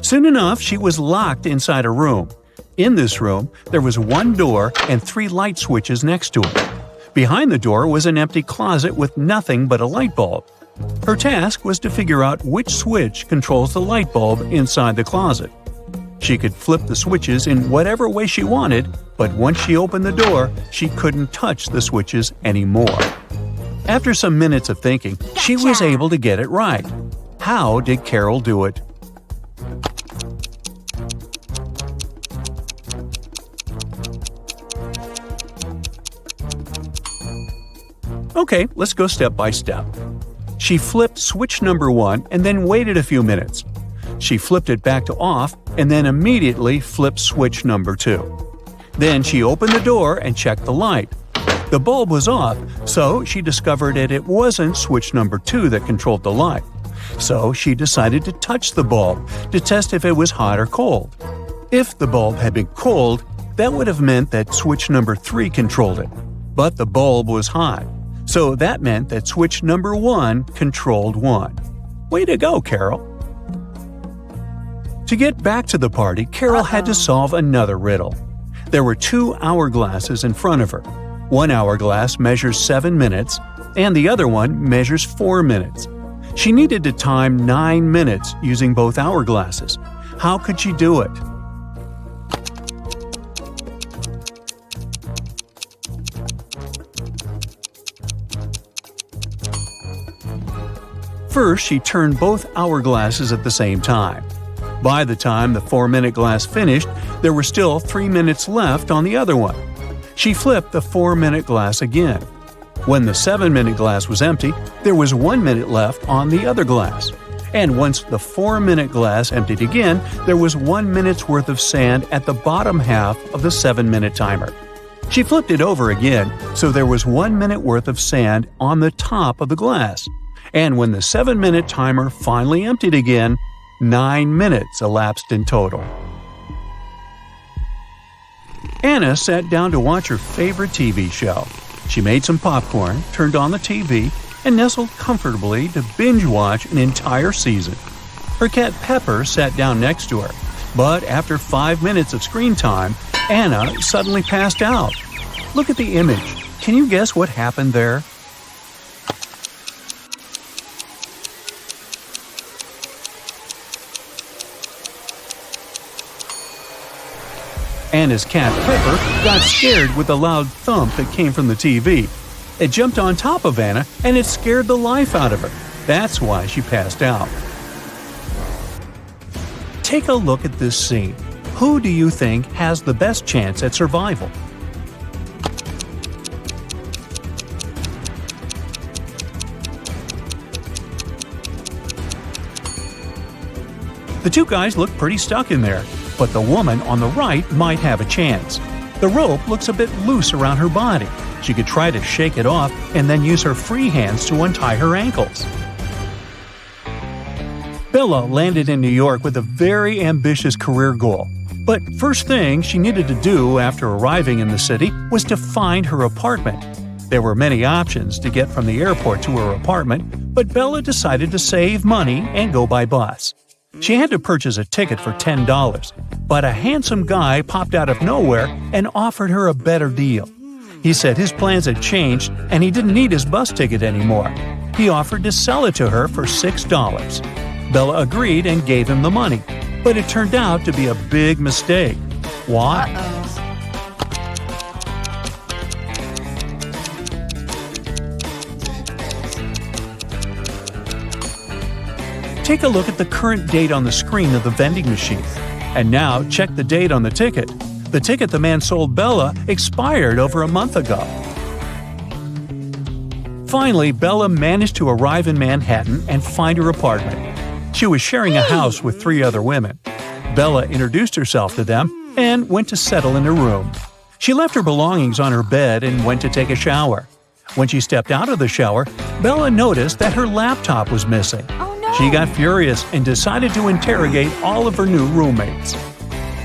Soon enough, she was locked inside a room. In this room, there was one door and 3 light switches next to it. Behind the door was an empty closet with nothing but a light bulb. Her task was to figure out which switch controls the light bulb inside the closet. She could flip the switches in whatever way she wanted, but once she opened the door, she couldn't touch the switches anymore. After some minutes of thinking, she was able to get it right. How did Carol do it? Okay, let's go step by step. She flipped switch number 1 and then waited a few minutes. She flipped it back to off and then immediately flipped switch number 2. Then she opened the door and checked the light. The bulb was off, so she discovered that it wasn't switch number 2 that controlled the light. So she decided to touch the bulb to test if it was hot or cold. If the bulb had been cold, that would have meant that switch number 3 controlled it. But the bulb was hot, so that meant that switch number 1 controlled 1. Way to go, Carol! To get back to the party, Carol had to solve another riddle. There were 2 hourglasses in front of her. One hourglass measures 7 minutes, and the other one measures 4 minutes. She needed to time 9 minutes using both hourglasses. How could she do it? First, she turned both hourglasses at the same time. By the time the 4-minute glass finished, there were still 3 minutes left on the other one. She flipped the 4-minute glass again. When the 7-minute glass was empty, there was 1 minute left on the other glass. And once the 4-minute glass emptied again, there was 1 minute's worth of sand at the bottom half of the 7-minute timer. She flipped it over again, so there was 1 minute worth of sand on the top of the glass. And when the 7-minute timer finally emptied again, 9 minutes elapsed in total. Anna sat down to watch her favorite TV show. She made some popcorn, turned on the TV, and nestled comfortably to binge-watch an entire season. Her cat Pepper sat down next to her, but after 5 minutes of screen time, Anna suddenly passed out. Look at the image. Can you guess what happened there? Anna's cat Pepper got scared with the loud thump that came from the TV. It jumped on top of Anna and it scared the life out of her. That's why she passed out. Take a look at this scene. Who do you think has the best chance at survival? The two guys look pretty stuck in there, but the woman on the right might have a chance. The rope looks a bit loose around her body. She could try to shake it off and then use her free hands to untie her ankles. Bella landed in New York with a very ambitious career goal. But first thing she needed to do after arriving in the city was to find her apartment. There were many options to get from the airport to her apartment, but Bella decided to save money and go by bus. She had to purchase a ticket for $10, but a handsome guy popped out of nowhere and offered her a better deal. He said his plans had changed and he didn't need his bus ticket anymore. He offered to sell it to her for $6. Bella agreed and gave him the money, but it turned out to be a big mistake. Why? Take a look at the current date on the screen of the vending machine. And now check the date on the ticket. The ticket the man sold Bella expired over a month ago. Finally, Bella managed to arrive in Manhattan and find her apartment. She was sharing a house with 3 other women. Bella introduced herself to them and went to settle in her room. She left her belongings on her bed and went to take a shower. When she stepped out of the shower, Bella noticed that her laptop was missing. She got furious and decided to interrogate all of her new roommates.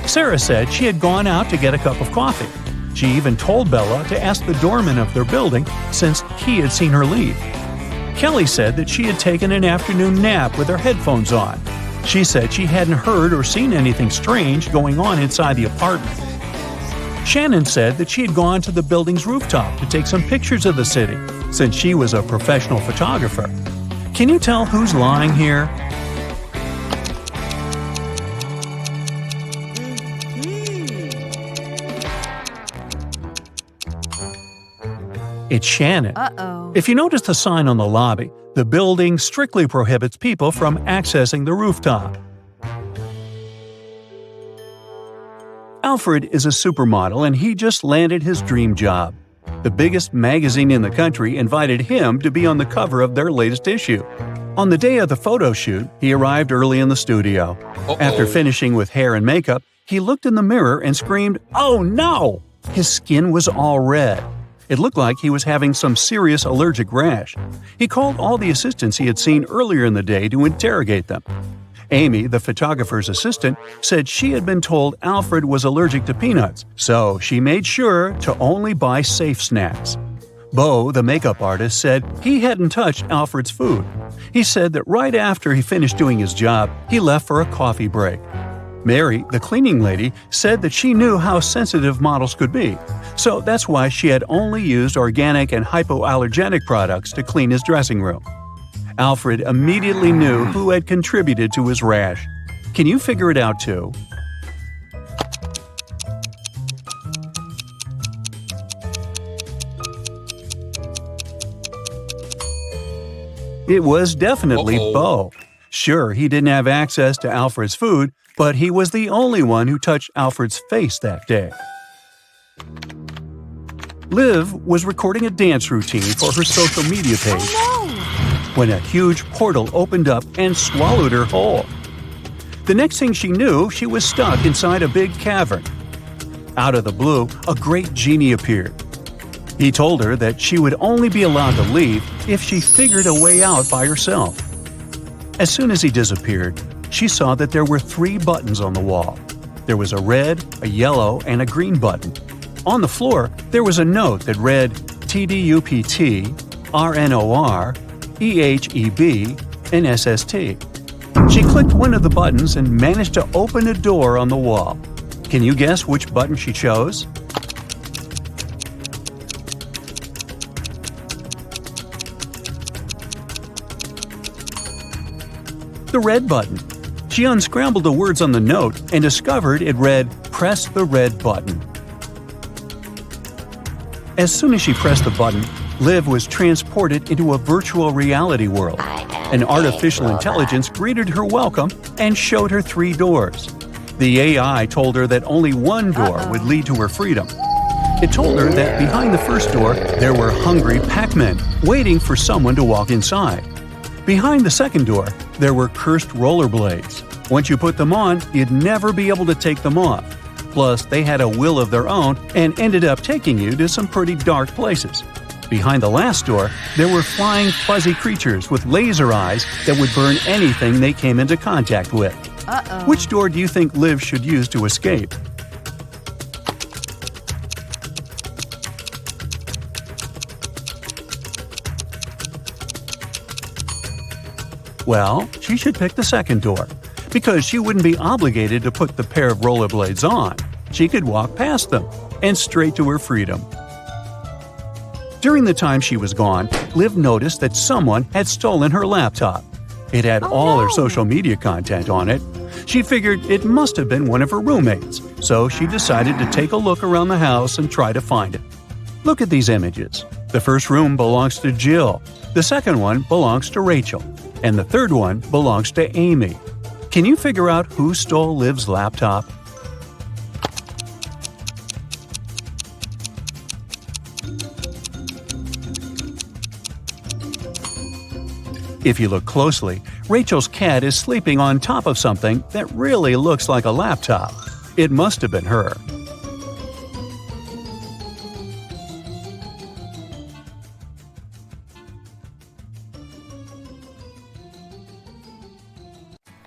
Sarah said she had gone out to get a cup of coffee. She even told Bella to ask the doorman of their building since he had seen her leave. Kelly said that she had taken an afternoon nap with her headphones on. She said she hadn't heard or seen anything strange going on inside the apartment. Shannon said that she had gone to the building's rooftop to take some pictures of the city since she was a professional photographer. Can you tell who's lying here? It's Shannon. If you notice the sign on the lobby, the building strictly prohibits people from accessing the rooftop. Alfred is a supermodel and he just landed his dream job. The biggest magazine in the country invited him to be on the cover of their latest issue. On the day of the photo shoot, he arrived early in the studio. After finishing with hair and makeup, he looked in the mirror and screamed, "Oh no!" His skin was all red. It looked like he was having some serious allergic rash. He called all the assistants he had seen earlier in the day to interrogate them. Amy, the photographer's assistant, said she had been told Alfred was allergic to peanuts, so she made sure to only buy safe snacks. Bo, the makeup artist, said he hadn't touched Alfred's food. He said that right after he finished doing his job, he left for a coffee break. Mary, the cleaning lady, said that she knew how sensitive models could be, so that's why she had only used organic and hypoallergenic products to clean his dressing room. Alfred immediately knew who had contributed to his rash. Can you figure it out too? It was definitely Bo. Sure, he didn't have access to Alfred's food, but he was the only one who touched Alfred's face that day. Liv was recording a dance routine for her social media page when a huge portal opened up and swallowed her whole. The next thing she knew, she was stuck inside a big cavern. Out of the blue, a great genie appeared. He told her that she would only be allowed to leave if she figured a way out by herself. As soon as he disappeared, she saw that there were 3 buttons on the wall. There was a red, a yellow, and a green button. On the floor, there was a note that read TDUPT, RNOR, EHEB, and SST. She clicked one of the buttons and managed to open a door on the wall. Can you guess which button she chose? The red button. She unscrambled the words on the note and discovered it read, "Press the red button." As soon as she pressed the button, Liv was transported into a virtual reality world. An artificial intelligence greeted her welcome and showed her 3 doors. The AI told her that only one door would lead to her freedom. It told her that behind the first door, there were hungry Pac-Men waiting for someone to walk inside. Behind the second door, there were cursed rollerblades. Once you put them on, you'd never be able to take them off. Plus, they had a will of their own and ended up taking you to some pretty dark places. Behind the last door, there were flying fuzzy creatures with laser eyes that would burn anything they came into contact with. Uh-oh. Which door do you think Liv should use to escape? Well, she should pick the second door, because she wouldn't be obligated to put the pair of rollerblades on. She could walk past them and straight to her freedom. During the time she was gone, Liv noticed that someone had stolen her laptop. It had all her social media content on it. She figured it must have been one of her roommates, so she decided to take a look around the house and try to find it. Look at these images. The first room belongs to Jill, the second one belongs to Rachel, and the third one belongs to Amy. Can you figure out who stole Liv's laptop? If you look closely, Rachel's cat is sleeping on top of something that really looks like a laptop. It must have been her.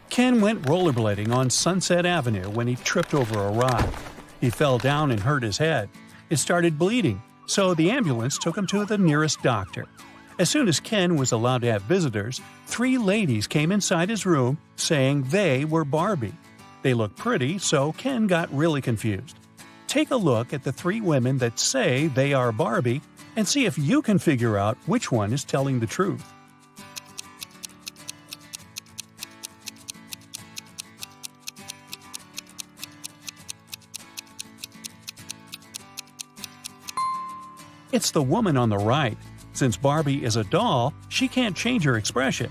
Ken went rollerblading on Sunset Avenue when he tripped over a rock. He fell down and hurt his head. It started bleeding, so the ambulance took him to the nearest doctor. As soon as Ken was allowed to have visitors, 3 ladies came inside his room saying they were Barbie. They looked pretty, so Ken got really confused. Take a look at the 3 women that say they are Barbie and see if you can figure out which one is telling the truth. It's the woman on the right. Since Barbie is a doll, she can't change her expression.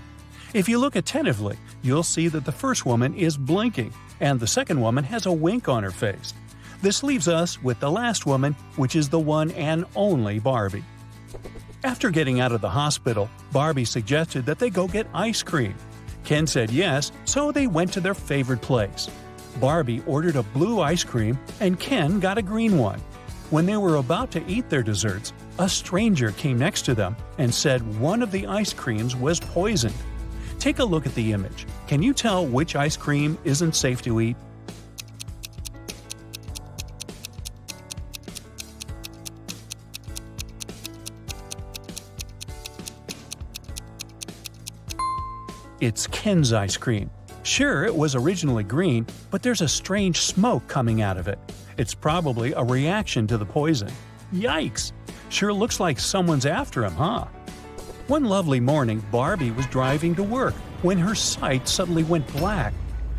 If you look attentively, you'll see that the first woman is blinking, and the second woman has a wink on her face. This leaves us with the last woman, which is the one and only Barbie. After getting out of the hospital, Barbie suggested that they go get ice cream. Ken said yes, so they went to their favorite place. Barbie ordered a blue ice cream, and Ken got a green one. When they were about to eat their desserts, a stranger came next to them and said one of the ice creams was poisoned. Take a look at the image. Can you tell which ice cream isn't safe to eat? It's Ken's ice cream. Sure, it was originally green, but there's a strange smoke coming out of it. It's probably a reaction to the poison. Yikes! Sure looks like someone's after him, huh? One lovely morning, Barbie was driving to work when her sight suddenly went black.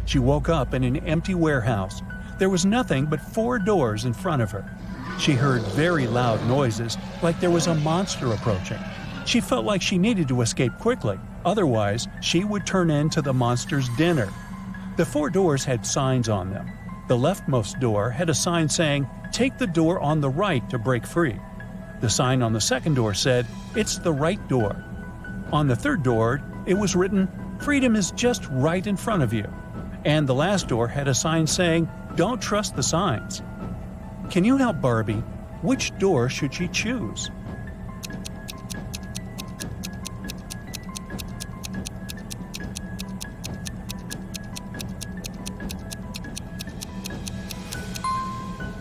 She woke up in an empty warehouse. There was nothing but 4 doors in front of her. She heard very loud noises, like there was a monster approaching. She felt like she needed to escape quickly, otherwise she would turn into the monster's dinner. The 4 doors had signs on them. The leftmost door had a sign saying, "Take the door on the right to break free." The sign on the second door said, "It's the right door." On the third door, it was written, "Freedom is just right in front of you." And the last door had a sign saying, "Don't trust the signs." Can you help Barbie? Which door should she choose?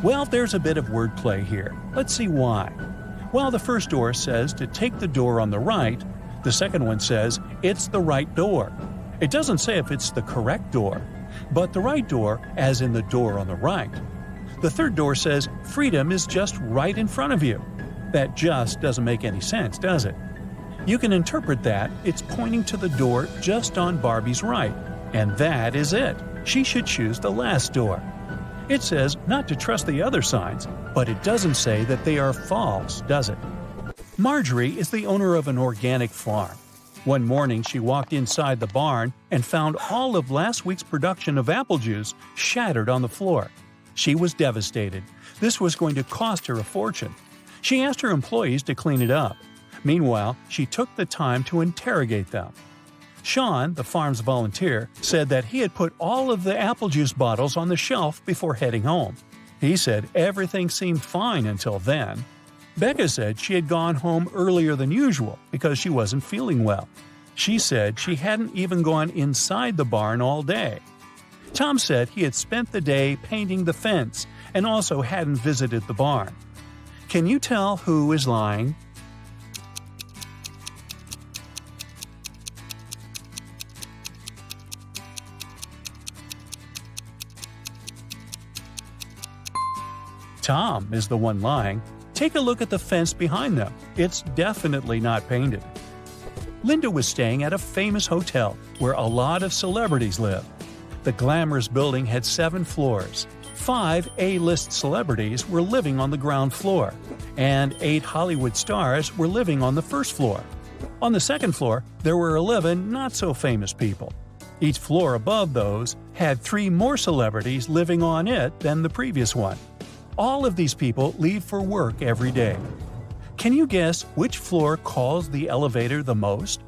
Well, there's a bit of wordplay here. Let's see why. While the first door says to take the door on the right, the second one says it's the right door. It doesn't say if it's the correct door, but the right door as in the door on the right. The third door says freedom is just right in front of you. That just doesn't make any sense, does it? You can interpret that it's pointing to the door just on Barbie's right, and that is it. She should choose the last door. It says not to trust the other signs, but it doesn't say that they are false, does it? Marjorie is the owner of an organic farm. One morning, she walked inside the barn and found all of last week's production of apple juice shattered on the floor. She was devastated. This was going to cost her a fortune. She asked her employees to clean it up. Meanwhile, she took the time to interrogate them. Sean, the farm's volunteer, said that he had put all of the apple juice bottles on the shelf before heading home. He said everything seemed fine until then. Becca said she had gone home earlier than usual because she wasn't feeling well. She said she hadn't even gone inside the barn all day. Tom said he had spent the day painting the fence and also hadn't visited the barn. Can you tell who is lying? Tom is the one lying. Take a look at the fence behind them. It's definitely not painted. Linda was staying at a famous hotel where a lot of celebrities live. The glamorous building had 7 floors. 5 A-list celebrities were living on the ground floor, and 8 Hollywood stars were living on the first floor. On the second floor, there were 11 not-so-famous people. Each floor above those had 3 more celebrities living on it than the previous one. All of these people leave for work every day. Can you guess which floor calls the elevator the most?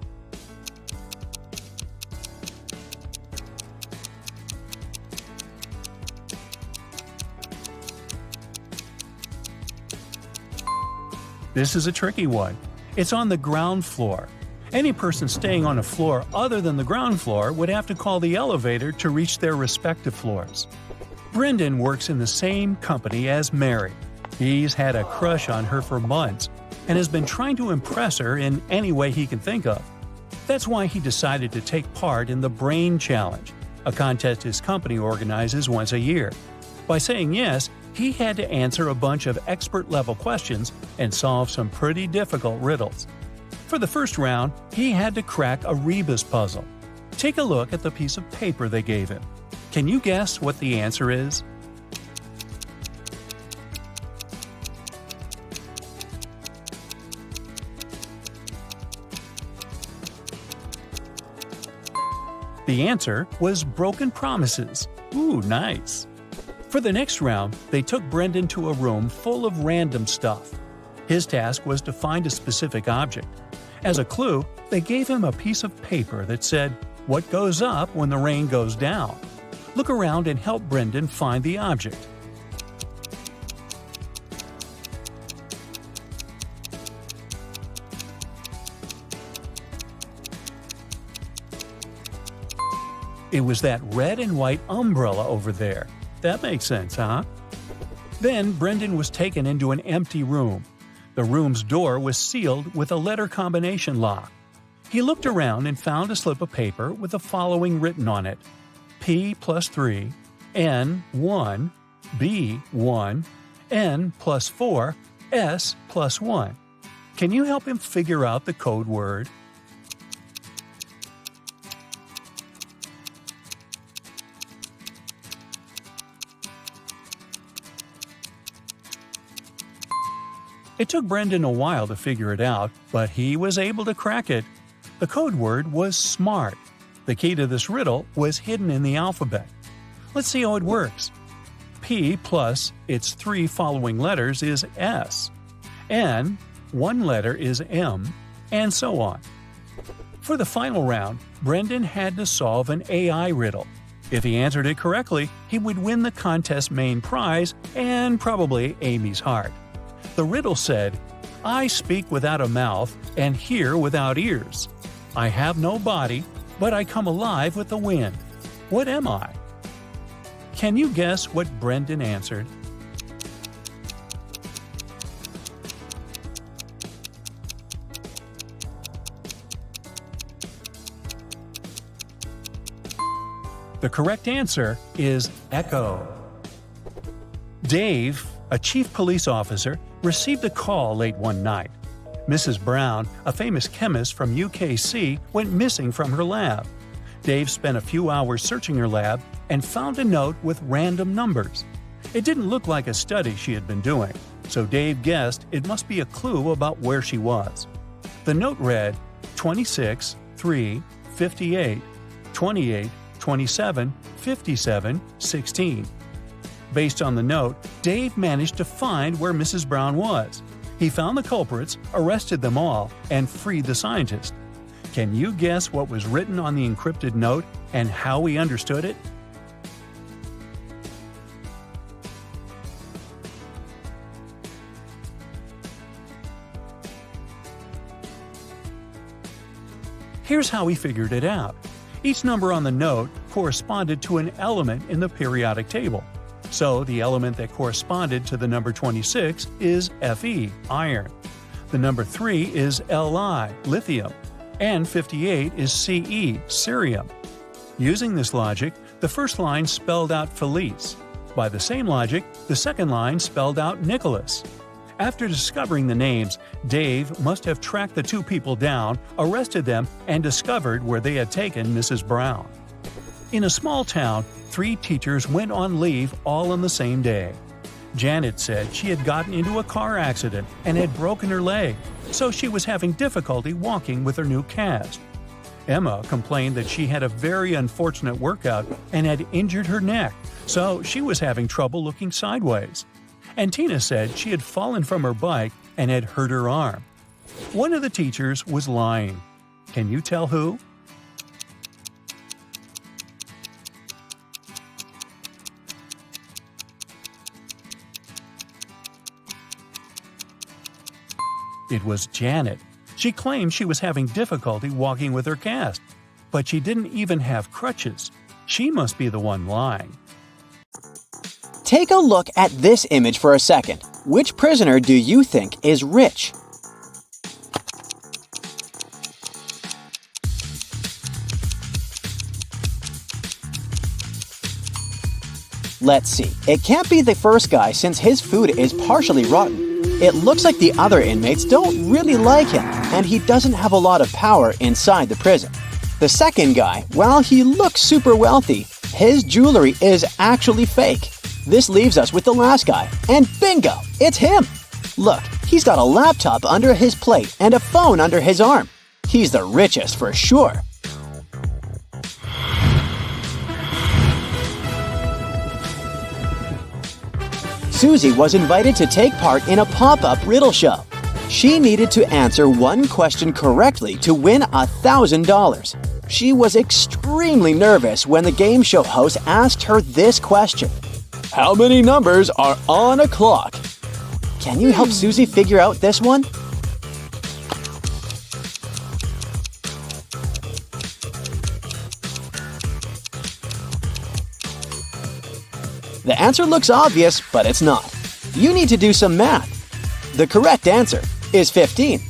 This is a tricky one. It's on the ground floor. Any person staying on a floor other than the ground floor would have to call the elevator to reach their respective floors. Brendan works in the same company as Mary. He's had a crush on her for months and has been trying to impress her in any way he can think of. That's why he decided to take part in the Brain Challenge, a contest his company organizes once a year. By saying yes, he had to answer a bunch of expert-level questions and solve some pretty difficult riddles. For the first round, he had to crack a rebus puzzle. Take a look at the piece of paper they gave him. Can you guess what the answer is? The answer was broken promises. Ooh, nice. For the next round, they took Brendan to a room full of random stuff. His task was to find a specific object. As a clue, they gave him a piece of paper that said, "What goes up when the rain goes down?" Look around and help Brendan find the object. It was that red and white umbrella over there. That makes sense, huh? Then Brendan was taken into an empty room. The room's door was sealed with a letter combination lock. He looked around and found a slip of paper with the following written on it: P plus 3, N 1, B 1, N plus 4, S plus 1. Can you help him figure out the code word? It took Brendan a while to figure it out, but he was able to crack it. The code word was SMART. The key to this riddle was hidden in the alphabet. Let's see how it works. P plus its 3 following letters is S. N, 1 letter is M, and so on. For the final round, Brendan had to solve an AI riddle. If he answered it correctly, he would win the contest's main prize and probably Amy's heart. The riddle said, "I speak without a mouth and hear without ears. I have no body, but I come alive with the wind. What am I?" Can you guess what Brendan answered? The correct answer is echo. Dave, a chief police officer, received a call late one night. Mrs. Brown, a famous chemist from UKC, went missing from her lab. Dave spent a few hours searching her lab and found a note with random numbers. It didn't look like a study she had been doing, so Dave guessed it must be a clue about where she was. The note read 26, 3, 58, 28, 27, 57, 16. Based on the note, Dave managed to find where Mrs. Brown was. He found the culprits, arrested them all, and freed the scientist. Can you guess what was written on the encrypted note and how he understood it? Here's how he figured it out. Each number on the note corresponded to an element in the periodic table. So the element that corresponded to the number 26 is Fe, iron. The number 3 is Li, lithium. And 58 is Ce, cerium. Using this logic, the first line spelled out Felice. By the same logic, the second line spelled out Nicholas. After discovering the names, Dave must have tracked the two people down, arrested them, and discovered where they had taken Mrs. Brown. In a small town, 3 teachers went on leave all on the same day. Janet said she had gotten into a car accident and had broken her leg, so she was having difficulty walking with her new cast. Emma complained that she had a very unfortunate workout and had injured her neck, so she was having trouble looking sideways. And Tina said she had fallen from her bike and had hurt her arm. One of the teachers was lying. Can you tell who? It was Janet. She claimed she was having difficulty walking with her cast, but she didn't even have crutches. She must be the one lying. Take a look at this image for a second. Which prisoner do you think is rich? Let's see. It can't be the first guy since his food is partially rotten. It looks like the other inmates don't really like him, and he doesn't have a lot of power inside the prison. The second guy, while he looks super wealthy, his jewelry is actually fake. This leaves us with the last guy, and bingo, it's him! Look, he's got a laptop under his plate and a phone under his arm. He's the richest for sure. Susie was invited to take part in a pop-up riddle show. She needed to answer one question correctly to win $1,000. She was extremely nervous when the game show host asked her this question. How many numbers are on a clock? Can you help Susie figure out this one? The answer looks obvious, but it's not. You need to do some math. The correct answer is 15.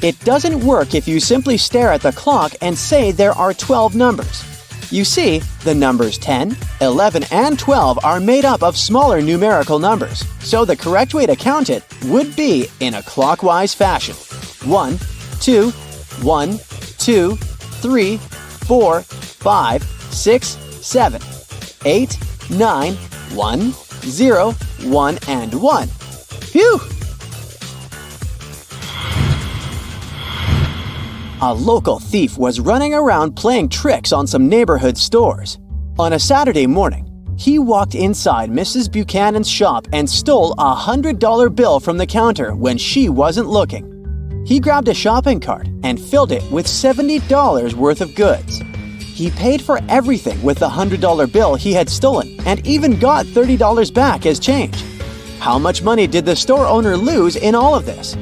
It doesn't work if you simply stare at the clock and say there are 12 numbers. You see, the numbers 10, 11, and 12 are made up of smaller numerical numbers, so the correct way to count it would be in a clockwise fashion. 1, 2, 1, 2, 3, 4, 5, 6, 7, 8, 9, 1, 0, 1, and 1. Phew! A local thief was running around playing tricks on some neighborhood stores. On a Saturday morning, he walked inside Mrs. Buchanan's shop and stole a $100 bill from the counter when she wasn't looking. He grabbed a shopping cart and filled it with $70 worth of goods. He paid for everything with the $100 bill he had stolen and even got $30 back as change. How much money did the store owner lose in all of this?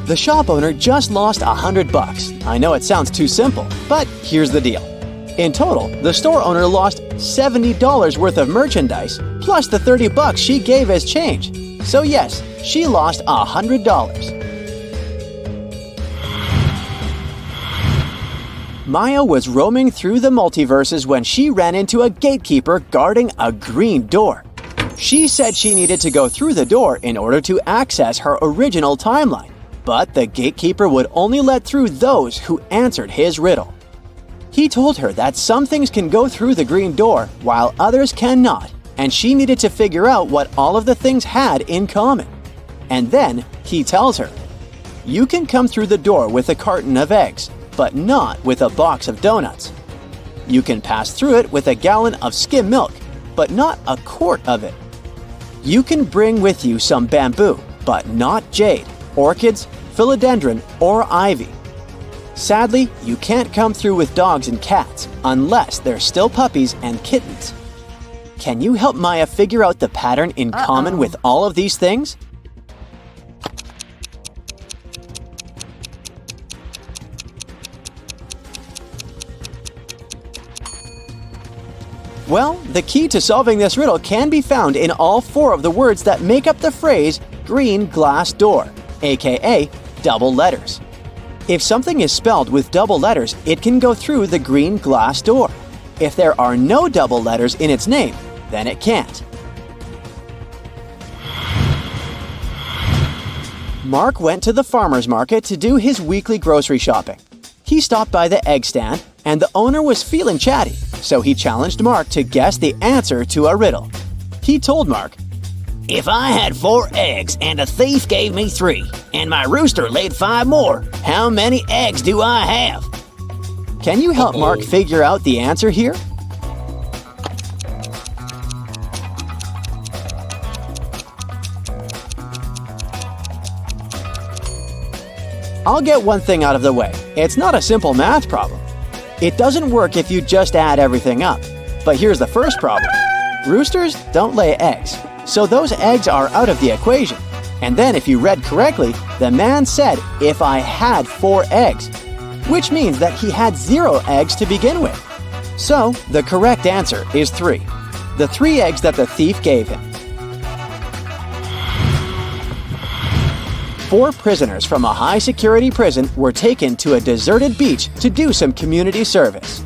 The shop owner just lost $100. I know it sounds too simple, but here's the deal. In total, the store owner lost $70 worth of merchandise, plus the $30 she gave as change. So yes, she lost $100. Maya was roaming through the multiverses when she ran into a gatekeeper guarding a green door. She said she needed to go through the door in order to access her original timeline, but the gatekeeper would only let through those who answered his riddle. He told her that some things can go through the green door while others cannot, and she needed to figure out what all of the things had in common. And then he tells her, "You can come through the door with a carton of eggs, but not with a box of donuts. You can pass through it with a gallon of skim milk, but not a quart of it. You can bring with you some bamboo, but not jade, orchids, philodendron, or ivy. Sadly, you can't come through with dogs and cats unless they're still puppies and kittens. Can you help Maya figure out the pattern in common with all of these things? Well, the key to solving this riddle can be found in all 4 of the words that make up the phrase green glass door, aka double letters. If something is spelled with double letters, it can go through the green glass door. If there are no double letters in its name, then it can't. Mark went to the farmer's market to do his weekly grocery shopping. He stopped by the egg stand, and the owner was feeling chatty, so he challenged Mark to guess the answer to a riddle. He told Mark, "If I had 4 eggs and a thief gave me 3, and my rooster laid 5 more, how many eggs do I have?" Can you help Mark figure out the answer here? I'll get one thing out of the way. It's not a simple math problem. It doesn't work if you just add everything up. But here's the first problem. Roosters don't lay eggs, so those eggs are out of the equation. And then if you read correctly, the man said, "If I had 4 eggs," which means that he had 0 eggs to begin with. So the correct answer is 3. The 3 eggs that the thief gave him. 4 prisoners from a high-security prison were taken to a deserted beach to do some community service.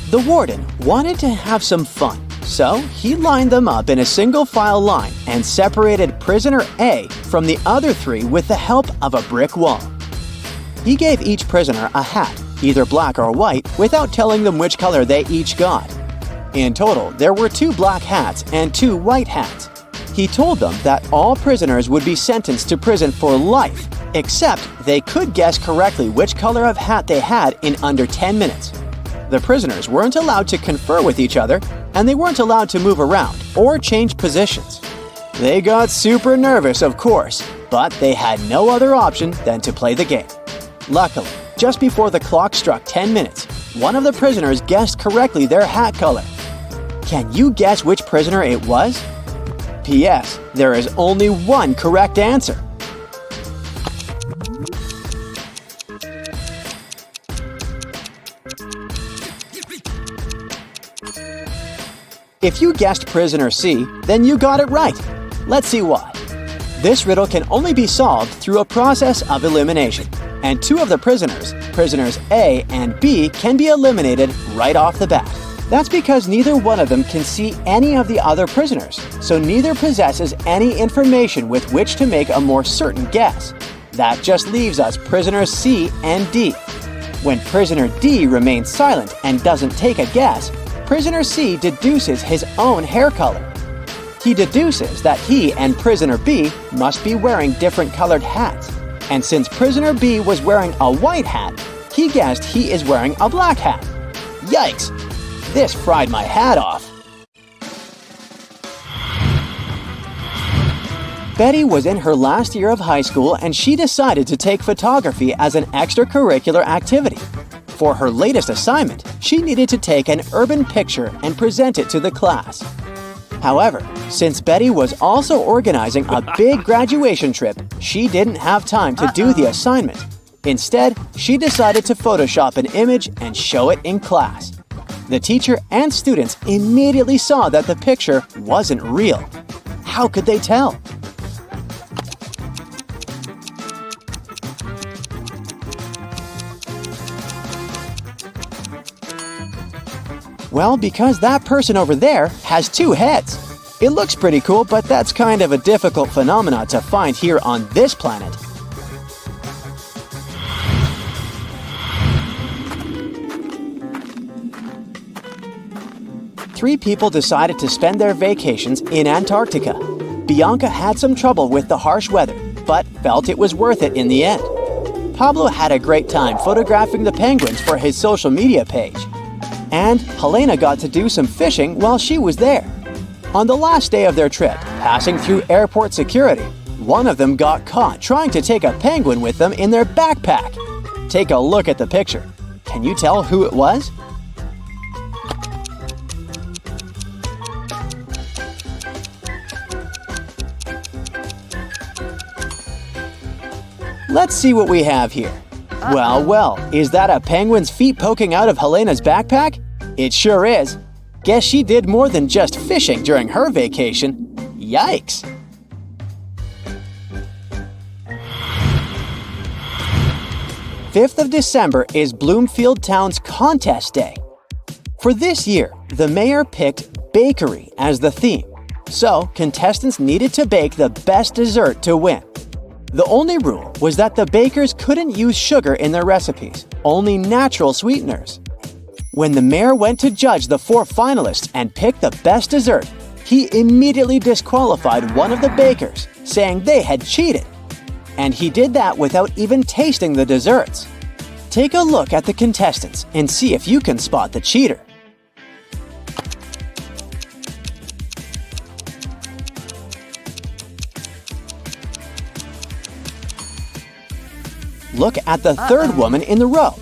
The warden wanted to have some fun, so he lined them up in a single-file line and separated prisoner A from the other 3 with the help of a brick wall. He gave each prisoner a hat, either black or white, without telling them which color they each got. In total, there were 2 black hats and 2 white hats. He told them that all prisoners would be sentenced to prison for life, except they could guess correctly which color of hat they had in under 10 minutes. The prisoners weren't allowed to confer with each other, and they weren't allowed to move around or change positions. They got super nervous, of course, but they had no other option than to play the game. Luckily, just before the clock struck 10 minutes, one of the prisoners guessed correctly their hat color. Can you guess which prisoner it was? P.S. There is only one correct answer. If you guessed prisoner C, then you got it right. Let's see why. This riddle can only be solved through a process of elimination, and 2 of the prisoners, prisoners A and B, can be eliminated right off the bat. That's because neither one of them can see any of the other prisoners, so neither possesses any information with which to make a more certain guess. That just leaves us prisoners C and D. When prisoner D remains silent and doesn't take a guess, prisoner C deduces his own hair color. He deduces that he and prisoner B must be wearing different colored hats, and since prisoner B was wearing a white hat, he guessed he is wearing a black hat. Yikes! This fried my hat off. Betty was in her last year of high school and she decided to take photography as an extracurricular activity. For her latest assignment, she needed to take an urban picture and present it to the class. However, since Betty was also organizing a big graduation trip, she didn't have time to do the assignment. Instead, she decided to Photoshop an image and show it in class. The teacher and students immediately saw that the picture wasn't real. How could they tell? Well, because that person over there has 2 heads. It looks pretty cool, but that's kind of a difficult phenomenon to find here on this planet. Three people decided to spend their vacations in Antarctica. Bianca had some trouble with the harsh weather, but felt it was worth it in the end. Pablo had a great time photographing the penguins for his social media page. And Helena got to do some fishing while she was there. On the last day of their trip, passing through airport security, one of them got caught trying to take a penguin with them in their backpack. Take a look at the picture. Can you tell who it was? Let's see what we have here. Well, is that a penguin's feet poking out of Helena's backpack? It sure is. Guess she did more than just fishing during her vacation. Yikes! December 5th is Bloomfield Town's Contest Day. For this year, the mayor picked bakery as the theme, so contestants needed to bake the best dessert to win. The only rule was that the bakers couldn't use sugar in their recipes, only natural sweeteners. When the mayor went to judge the 4 finalists and pick the best dessert, he immediately disqualified one of the bakers, saying they had cheated. And he did that without even tasting the desserts. Take a look at the contestants and see if you can spot the cheater. Look at the third woman in the row.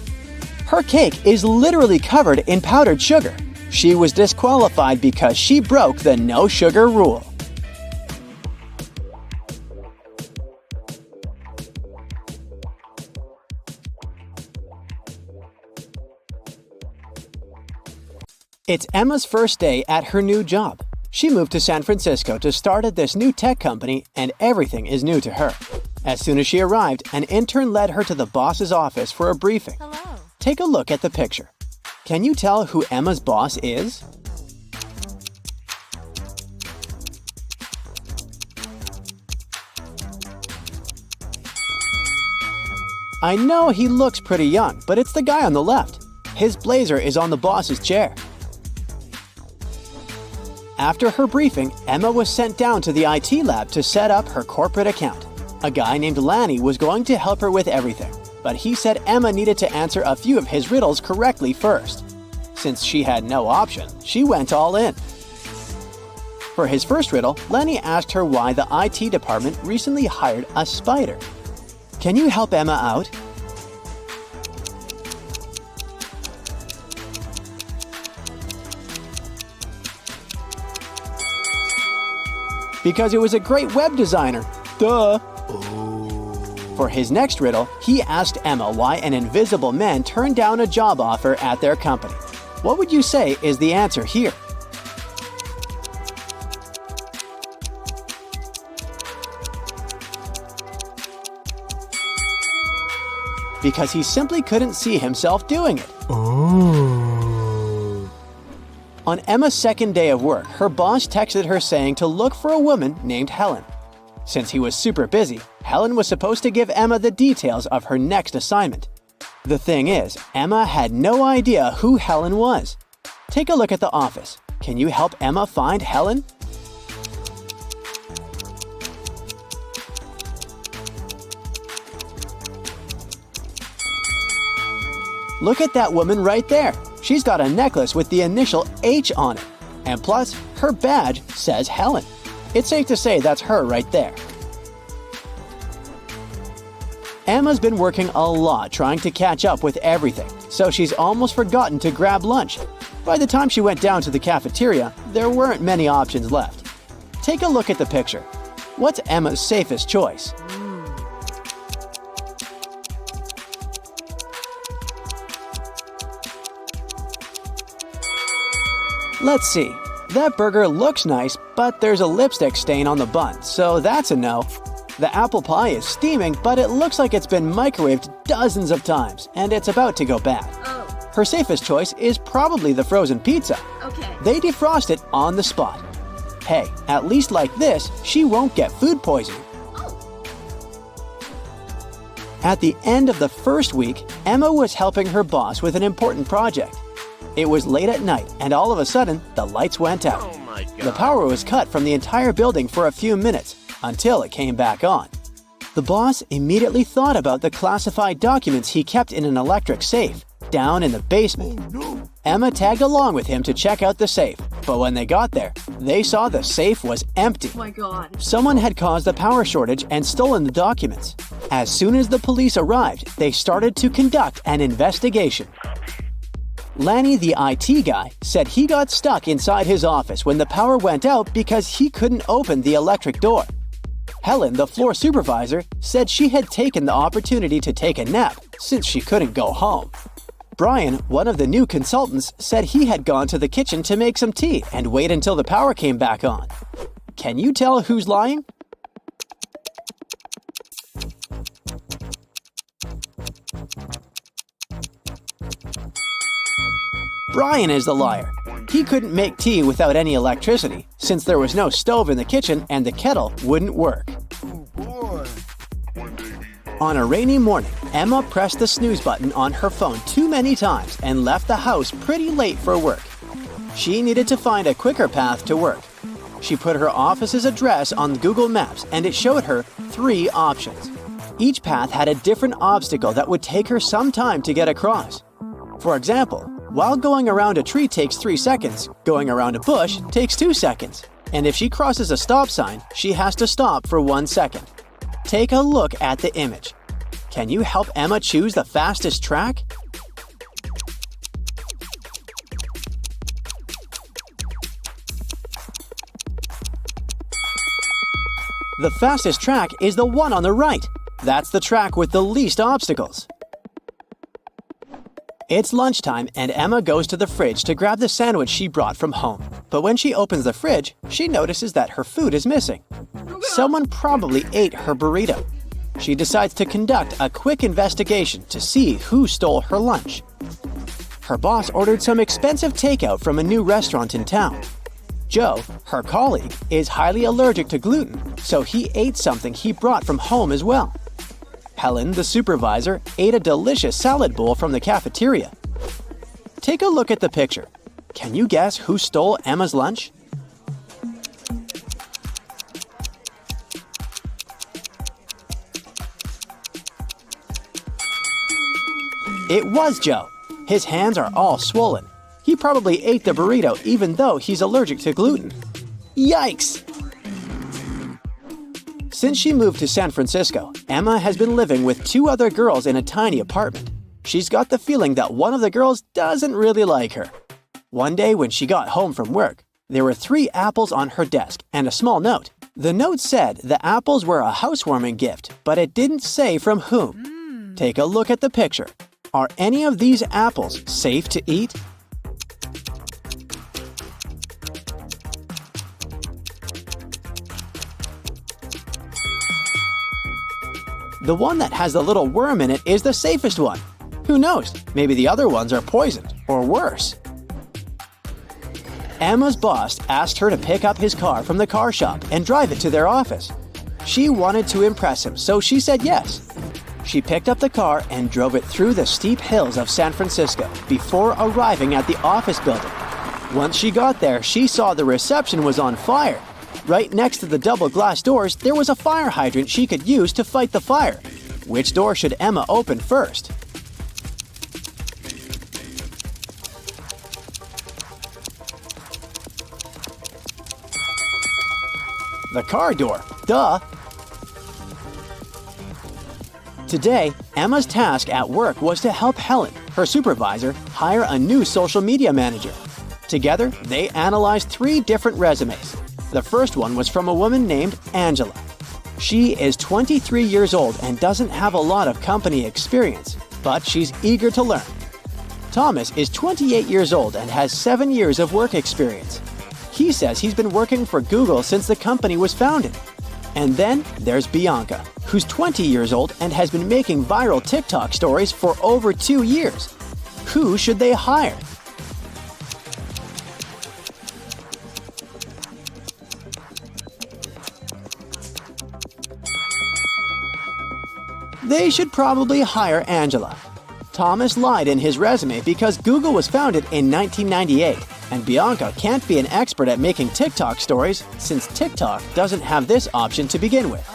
Her cake is literally covered in powdered sugar. She was disqualified because she broke the no sugar rule. It's Emma's first day at her new job. She moved to San Francisco to start at this new tech company, and everything is new to her. As soon as she arrived, an intern led her to the boss's office for a briefing. Hello. Take a look at the picture. Can you tell who Emma's boss is? I know he looks pretty young, but it's the guy on the left. His blazer is on the boss's chair. After her briefing, Emma was sent down to the IT lab to set up her corporate account. A guy named Lanny was going to help her with everything, but he said Emma needed to answer a few of his riddles correctly first. Since she had no option, she went all in. For his first riddle, Lenny asked her why the IT department recently hired a spider. Can you help Emma out? Because it was a great web designer. Duh! For his next riddle, he asked Emma why an invisible man turned down a job offer at their company. What would you say is the answer here? Because he simply couldn't see himself doing it. On Emma's second day of work, her boss texted her saying to look for a woman named Helen. Since he was super busy, Helen was supposed to give Emma the details of her next assignment. The thing is, Emma had no idea who Helen was. Take a look at the office. Can you help Emma find Helen? Look at that woman right there. She's got a necklace with the initial H on it. And plus, her badge says Helen. It's safe to say that's her right there. Emma's been working a lot trying to catch up with everything, so she's almost forgotten to grab lunch. By the time she went down to the cafeteria, there weren't many options left. Take a look at the picture. What's Emma's safest choice? Let's see. That burger looks nice, but there's a lipstick stain on the bun, so that's a no. The apple pie is steaming, but it looks like it's been microwaved dozens of times, and it's about to go bad. Oh, Her safest choice is probably the frozen pizza. okay. They defrost it on the spot. Hey, at least like this, she won't get food poisoning. Oh, At the end of the first week, Emma was helping her boss with an important project. It was late at night, and all of a sudden, the lights went out. Oh my god. The power was cut from the entire building for a few minutes, until it came back on. The boss immediately thought about the classified documents he kept in an electric safe, down in the basement. Emma tagged along with him to check out the safe, But when they got there, they saw the safe was empty. Oh my god. Someone had caused a power shortage and stolen the documents. As soon as the police arrived, they started to conduct an investigation. Lanny, the IT guy, said he got stuck inside his office when the power went out because he couldn't open the electric door. Helen, the floor supervisor, said she had taken the opportunity to take a nap since she couldn't go home. Brian, one of the new consultants, said he had gone to the kitchen to make some tea and wait until the power came back on. Can you tell who's lying? Brian is the liar. He couldn't make tea without any electricity, since there was no stove in the kitchen and the kettle wouldn't work. On a rainy morning, Emma pressed the snooze button on her phone too many times and left the house pretty late for work. She needed to find a quicker path to work. She put her office's address on Google Maps and it showed her 3 options. Each path had a different obstacle that would take her some time to get across. For example, while going around a tree takes 3 seconds, going around a bush takes 2 seconds. And if she crosses a stop sign, she has to stop for 1 second. Take a look at the image. Can you help Emma choose the fastest track? The fastest track is the one on the right. That's the track with the least obstacles. It's lunchtime and Emma goes to the fridge to grab the sandwich she brought from home. But when she opens the fridge, she notices that her food is missing. Someone probably ate her burrito. She decides to conduct a quick investigation to see who stole her lunch. Her boss ordered some expensive takeout from a new restaurant in town. Joe, her colleague, is highly allergic to gluten, so he ate something he brought from home as well. Helen, the supervisor, ate a delicious salad bowl from the cafeteria. Take a look at the picture. Can you guess who stole Emma's lunch? It was Joe. His hands are all swollen. He probably ate the burrito even though he's allergic to gluten. Yikes! Since she moved to San Francisco, Emma has been living with 2 other girls in a tiny apartment. She's got the feeling that one of the girls doesn't really like her. One day when she got home from work, there were 3 apples on her desk and a small note. The note said the apples were a housewarming gift, but it didn't say from whom. Take a look at the picture. Are any of these apples safe to eat? The one that has the little worm in it is the safest one. Who knows? Maybe the other ones are poisoned, or worse. Emma's boss asked her to pick up his car from the car shop and drive it to their office. She wanted to impress him, so she said yes. She picked up the car and drove it through the steep hills of San Francisco before arriving at the office building. Once she got there, she saw the reception was on fire. Right next to the double glass doors, there was a fire hydrant she could use to fight the fire. Which door should Emma open first? The car door. Duh! Today, Emma's task at work was to help Helen, her supervisor, hire a new social media manager. Together, they analyzed 3 different resumes. The first one was from a woman named Angela. She is 23 years old and doesn't have a lot of company experience, but she's eager to learn. Thomas is 28 years old and has 7 years of work experience. He says he's been working for Google since the company was founded. And then there's Bianca, who's 20 years old and has been making viral TikTok stories for over 2 years. Who should they hire? They should probably hire Angela. Thomas lied in his resume because Google was founded in 1998, and Bianca can't be an expert at making TikTok stories since TikTok doesn't have this option to begin with.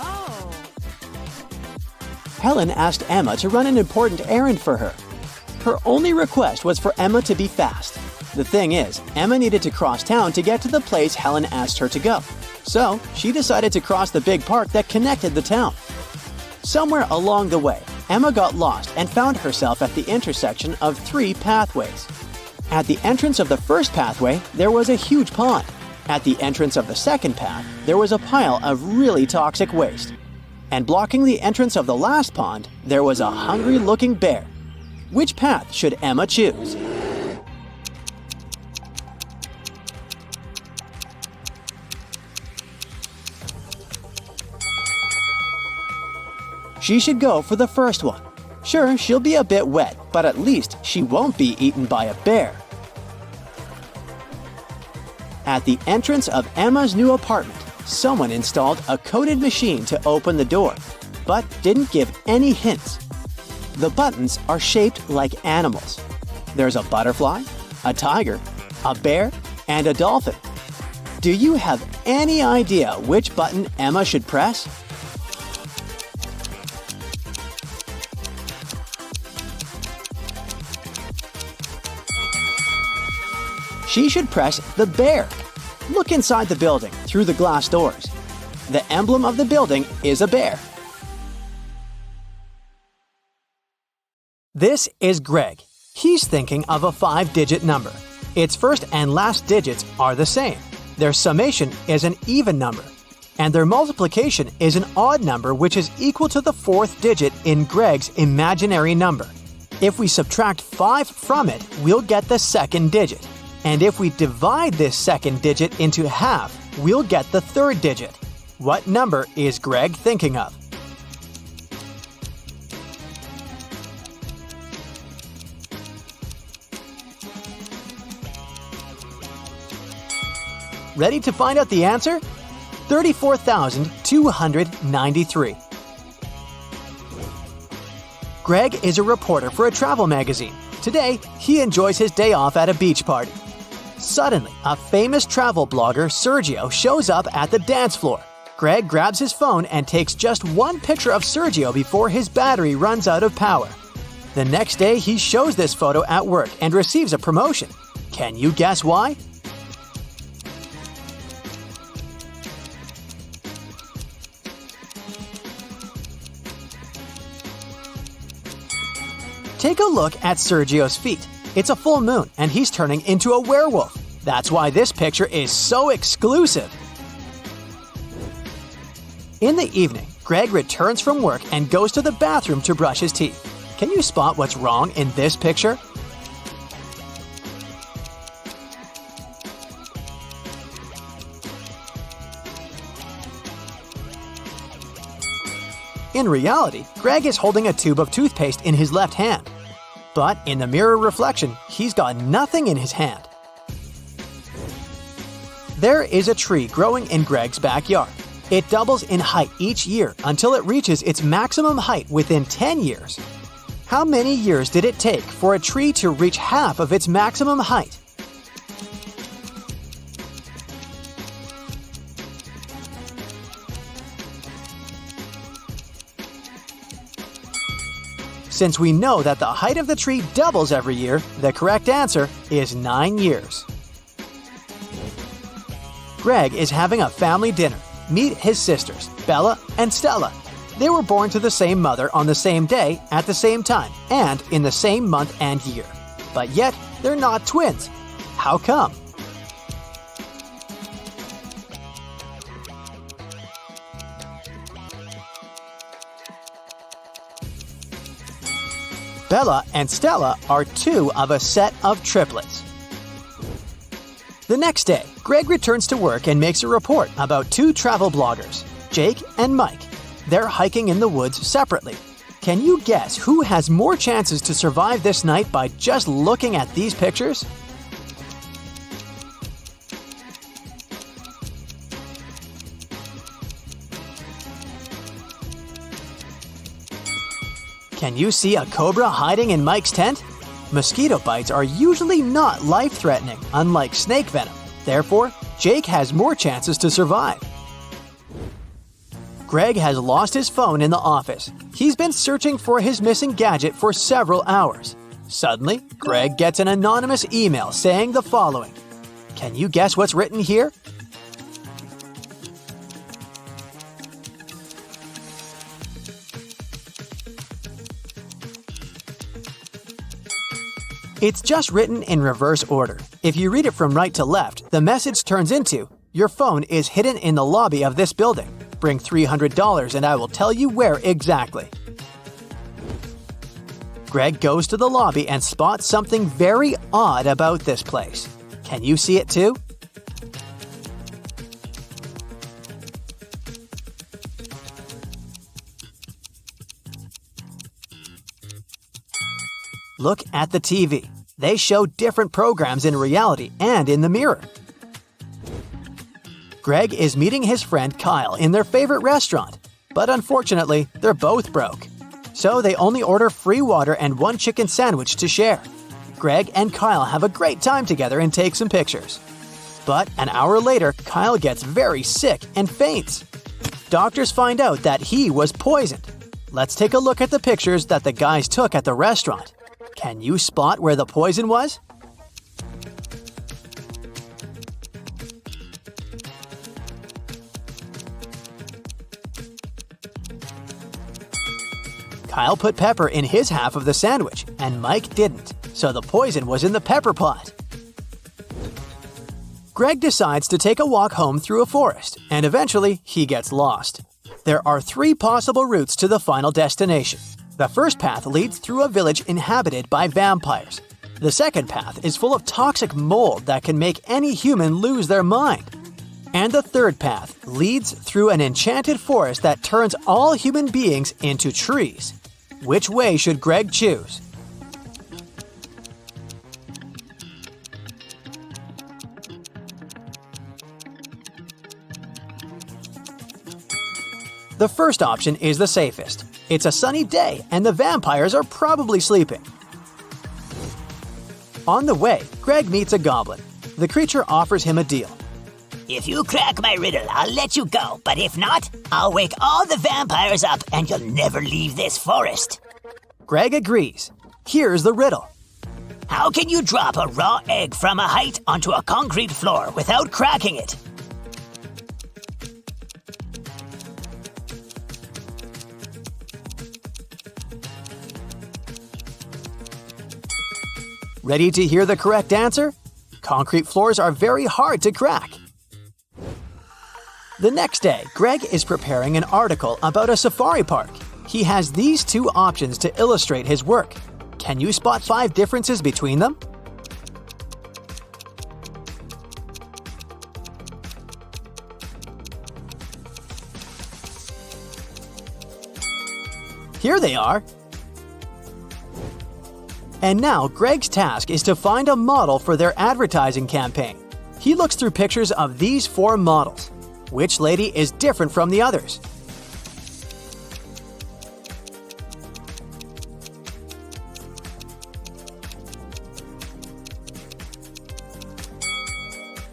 Helen asked Emma to run an important errand for her. Her only request was for Emma to be fast. The thing is, Emma needed to cross town to get to the place Helen asked her to go. So, she decided to cross the big park that connected the town. Somewhere along the way, Emma got lost and found herself at the intersection of 3 pathways. At the entrance of the first pathway, there was a huge pond. At the entrance of the second path, there was a pile of really toxic waste. And blocking the entrance of the last pond, there was a hungry-looking bear. Which path should Emma choose? She should go for the first one. Sure, she'll be a bit wet, but at least she won't be eaten by a bear. At the entrance of Emma's new apartment, someone installed a coded machine to open the door, but didn't give any hints. The buttons are shaped like animals. There's a butterfly, a tiger, a bear, and a dolphin. Do you have any idea which button Emma should press? She should press the bear. Look inside the building through the glass doors. The emblem of the building is a bear. This is Greg. He's thinking of a 5-digit number. Its first and last digits are the same. Their summation is an even number. And their multiplication is an odd number which is equal to the 4th digit in Greg's imaginary number. If we subtract 5 from it, we'll get the second digit. And if we divide this second digit into half, we'll get the third digit. What number is Greg thinking of? Ready to find out the answer? 34,293. Greg is a reporter for a travel magazine. Today, he enjoys his day off at a beach party. Suddenly, a famous travel blogger, Sergio, shows up at the dance floor. Greg grabs his phone and takes just one picture of Sergio before his battery runs out of power. The next day, he shows this photo at work and receives a promotion. Can you guess why? Take a look at Sergio's feet. It's a full moon and he's turning into a werewolf. That's why this picture is so exclusive. In the evening, Greg returns from work and goes to the bathroom to brush his teeth. Can you spot what's wrong in this picture? In reality, Greg is holding a tube of toothpaste in his left hand. But in the mirror reflection, he's got nothing in his hand. There is a tree growing in Greg's backyard. It doubles in height each year until it reaches its maximum height within 10 years. How many years did it take for a tree to reach half of its maximum height? Since we know that the height of the tree doubles every year, the correct answer is 9 years. Greg is having a family dinner. Meet his sisters, Bella and Stella. They were born to the same mother on the same day, at the same time, and in the same month and year. But yet, they're not twins. How come? Bella and Stella are 2 of a set of triplets. The next day, Greg returns to work and makes a report about 2 travel bloggers, Jake and Mike. They're hiking in the woods separately. Can you guess who has more chances to survive this night by just looking at these pictures? Can you see a cobra hiding in Mike's tent? Mosquito bites are usually not life-threatening, unlike snake venom. Therefore, Jake has more chances to survive. Greg has lost his phone in the office. He's been searching for his missing gadget for several hours. Suddenly, Greg gets an anonymous email saying the following. Can you guess what's written here? It's just written in reverse order. If you read it from right to left, the message turns into, your phone is hidden in the lobby of this building. Bring $300 and I will tell you where exactly. Greg goes to the lobby and spots something very odd about this place. Can you see it too? Look at the TV. They show different programs in reality and in the mirror. Greg is meeting his friend Kyle in their favorite restaurant, but unfortunately, they're both broke. So they only order free water and one chicken sandwich to share. Greg and Kyle have a great time together and take some pictures. But an hour later, Kyle gets very sick and faints. Doctors find out that he was poisoned. Let's take a look at the pictures that the guys took at the restaurant. Can you spot where the poison was? Kyle put pepper in his half of the sandwich, and Mike didn't, so the poison was in the pepper pot. Greg decides to take a walk home through a forest, and eventually he gets lost. There are 3 possible routes to the final destination. The first path leads through a village inhabited by vampires. The second path is full of toxic mold that can make any human lose their mind. And the third path leads through an enchanted forest that turns all human beings into trees. Which way should Greg choose? The first option is the safest. It's a sunny day and the vampires are probably sleeping. On the way, Greg meets a goblin. The creature offers him a deal. If you crack my riddle, I'll let you go, but if not, I'll wake all the vampires up and you'll never leave this forest. Greg agrees. Here's the riddle. How can you drop a raw egg from a height onto a concrete floor without cracking it? Ready to hear the correct answer? Concrete floors are very hard to crack. The next day, Greg is preparing an article about a safari park. He has these 2 options to illustrate his work. Can you spot 5 differences between them? Here they are. And now Greg's task is to find a model for their advertising campaign. He looks through pictures of these 4 models. Which lady is different from the others?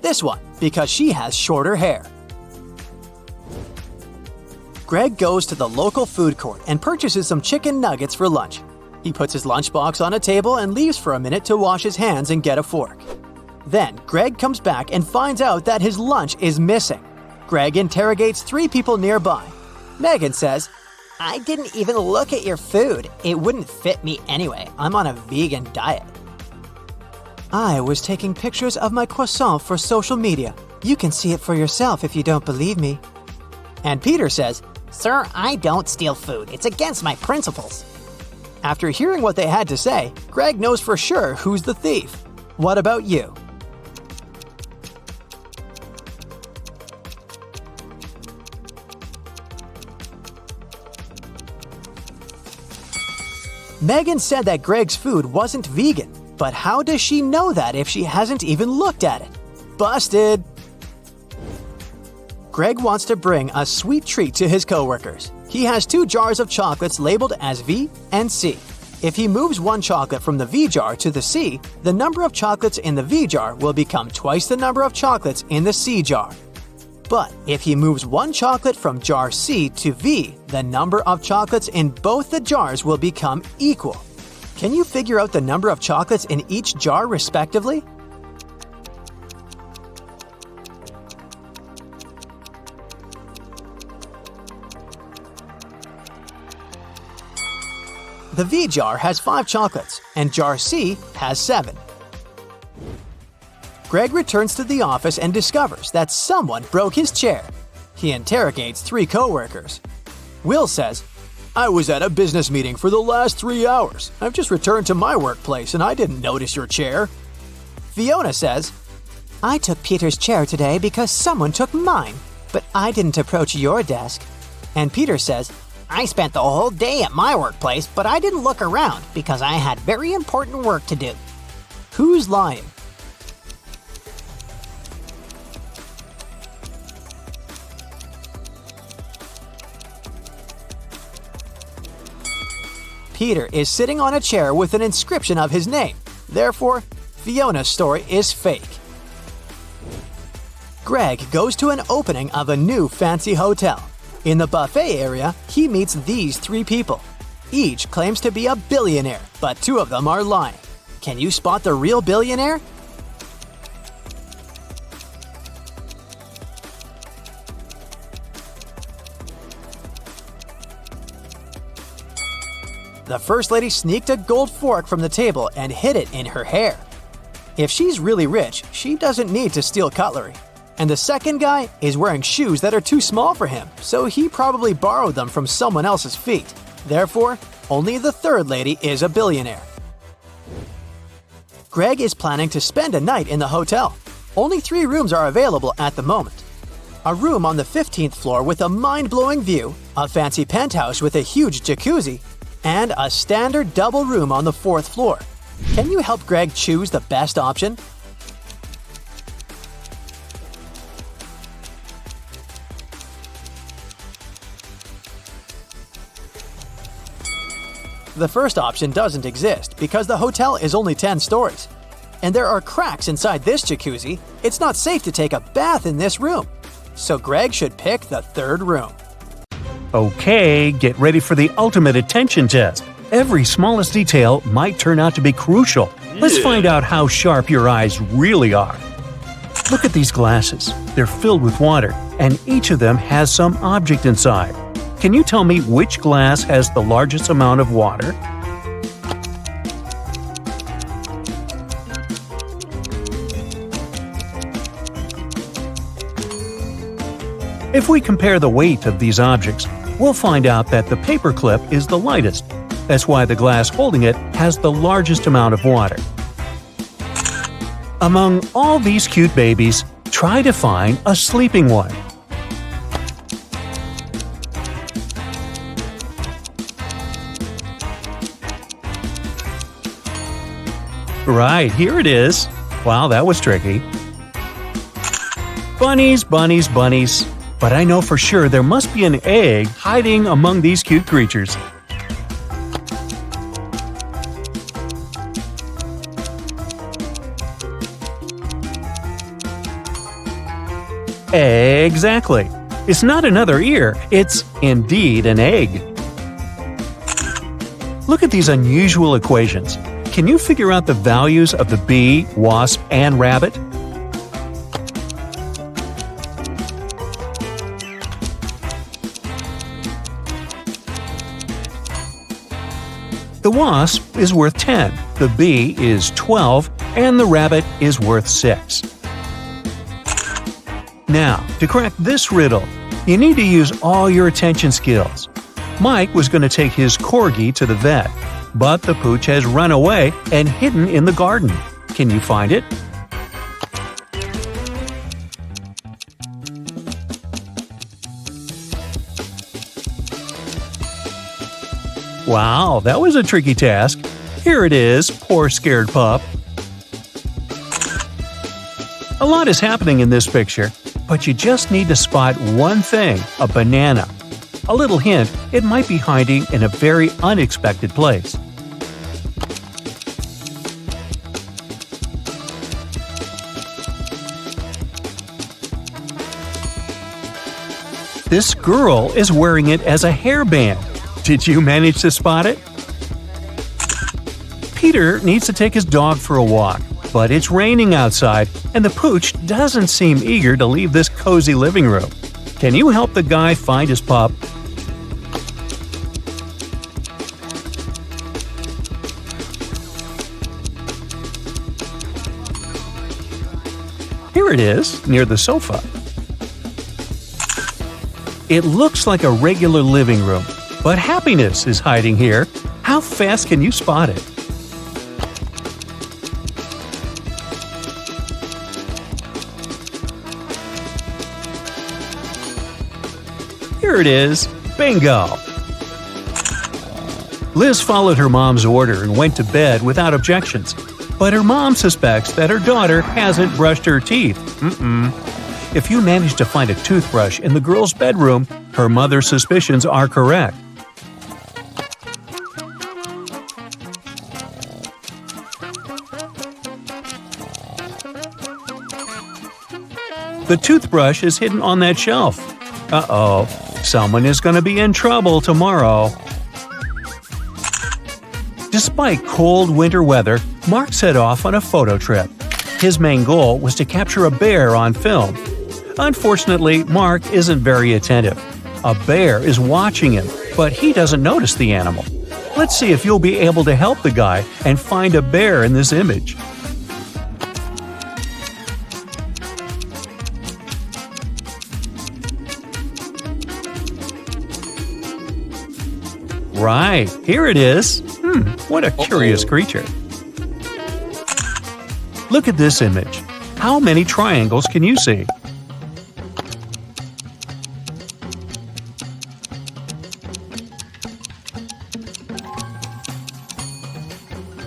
This one, because she has shorter hair. Greg goes to the local food court and purchases some chicken nuggets for lunch. He puts his lunchbox on a table and leaves for a minute to wash his hands and get a fork. Then, Greg comes back and finds out that his lunch is missing. Greg interrogates 3 people nearby. Megan says, I didn't even look at your food. It wouldn't fit me anyway. I'm on a vegan diet. I was taking pictures of my croissant for social media. You can see it for yourself if you don't believe me. And Peter says, Sir, I don't steal food. It's against my principles. After hearing what they had to say, Greg knows for sure who's the thief. What about you? Megan said that Greg's food wasn't vegan, but how does she know that if she hasn't even looked at it? Busted! Greg wants to bring a sweet treat to his coworkers. He has 2 jars of chocolates labeled as V and C. If he moves one chocolate from the V jar to the C, the number of chocolates in the V jar will become twice the number of chocolates in the C jar. But if he moves one chocolate from jar C to V, the number of chocolates in both the jars will become equal. Can you figure out the number of chocolates in each jar respectively? The V jar has 5 chocolates, and jar C has 7. Greg returns to the office and discovers that someone broke his chair. He interrogates 3 co-workers. Will says, "I was at a business meeting for the last 3 hours. I've just returned to my workplace and I didn't notice your chair." Fiona says, I took Peter's chair today because someone took mine, but I didn't approach your desk. and Peter says, I spent the whole day at my workplace, but I didn't look around because I had very important work to do. "Who's lying?" Peter is sitting on a chair with an inscription of his name. Therefore, Fiona's story is fake. Greg goes to an opening of a new fancy hotel. In the buffet area, he meets these 3 people. Each claims to be a billionaire, but 2 of them are lying. Can you spot the real billionaire? The First Lady sneaked a gold fork from the table and hid it in her hair. If she's really rich, she doesn't need to steal cutlery. And the second guy is wearing shoes that are too small for him, so he probably borrowed them from someone else's feet. Therefore, only the third lady is a billionaire. Greg is planning to spend a night in the hotel. Only 3 rooms are available at the moment. A room on the 15th floor with a mind-blowing view, a fancy penthouse with a huge jacuzzi, and a standard double room on the 4th floor. Can you help Greg choose the best option? The first option doesn't exist because the hotel is only 10 stories. And there are cracks inside this jacuzzi. It's not safe to take a bath in this room. So Greg should pick the 3rd room. Okay, get ready for the ultimate attention test. Every smallest detail might turn out to be crucial. Let's find out how sharp your eyes really are. Look at these glasses. They're filled with water, and each of them has some object inside. Can you tell me which glass has the largest amount of water? If we compare the weight of these objects, we'll find out that the paperclip is the lightest. That's why the glass holding it has the largest amount of water. Among all these cute babies, try to find a sleeping one. Right, here it is. Wow, that was tricky. Bunnies, bunnies, bunnies. But I know for sure there must be an egg hiding among these cute creatures. Exactly. It's not another ear, it's indeed an egg. Look at these unusual equations. Can you figure out the values of the bee, wasp, and rabbit? The wasp is worth 10, the bee is 12, and the rabbit is worth 6. Now, to crack this riddle, you need to use all your attention skills. Mike was going to take his corgi to the vet, but the pooch has run away and hidden in the garden. Can you find it? Wow, that was a tricky task. Here it is, poor scared pup. A lot is happening in this picture, but you just need to spot one thing, a banana. A little hint, it might be hiding in a very unexpected place. This girl is wearing it as a hairband. Did you manage to spot it? Peter needs to take his dog for a walk, but it's raining outside and the pooch doesn't seem eager to leave this cozy living room. Can you help the guy find his pup? Here it is, near the sofa. It looks like a regular living room, but happiness is hiding here. How fast can you spot it? Here it is. Bingo! Liz followed her mom's order and went to bed without objections. But her mom suspects that her daughter hasn't brushed her teeth. If you manage to find a toothbrush in the girl's bedroom, her mother's suspicions are correct. The toothbrush is hidden on that shelf. Uh-oh, someone is going to be in trouble tomorrow. Despite cold winter weather, Mark set off on a photo trip. His main goal was to capture a bear on film. Unfortunately, Mark isn't very attentive. A bear is watching him, but he doesn't notice the animal. Let's see if you'll be able to help the guy and find a bear in this image. Right, here it is. What a curious creature. Look at this image. How many triangles can you see?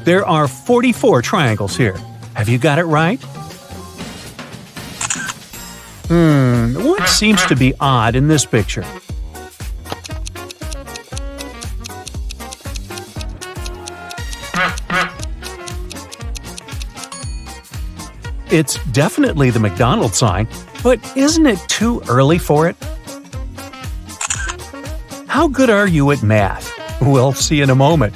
There are 44 triangles here. Have you got it right? What seems to be odd in this picture? It's definitely the McDonald's sign, but isn't it too early for it? How good are you at math? We'll see in a moment.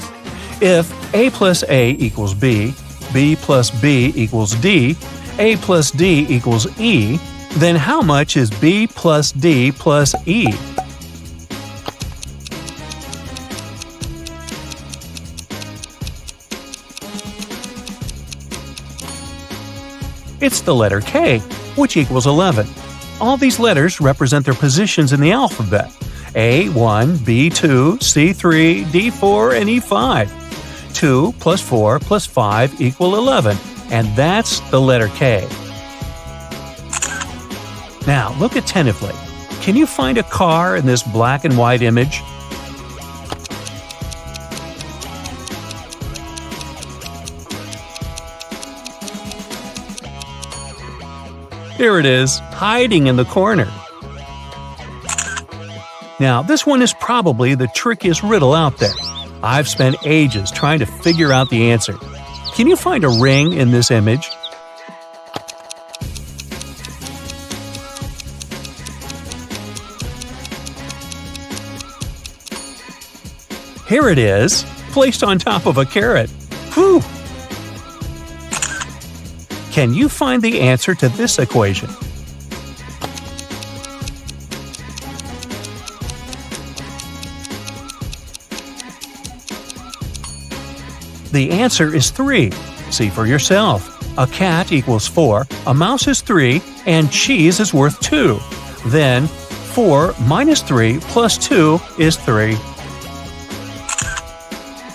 If A plus A equals B, B plus B equals D, A plus D equals E, then how much is B plus D plus E? It's the letter K, which equals 11. All these letters represent their positions in the alphabet: A1, B2, C3, D4, and E5. 2 plus 4 plus 5 equal 11, and that's the letter K. Now, look attentively. Can you find a car in this black and white image? Here it is, hiding in the corner. Now, this one is probably the trickiest riddle out there. I've spent ages trying to figure out the answer. Can you find a ring in this image? Here it is, placed on top of a carrot. Whew! Can you find the answer to this equation? The answer is 3. See for yourself. A cat equals 4, a mouse is 3, and cheese is worth 2. Then, 4 minus 3 plus 2 is 3.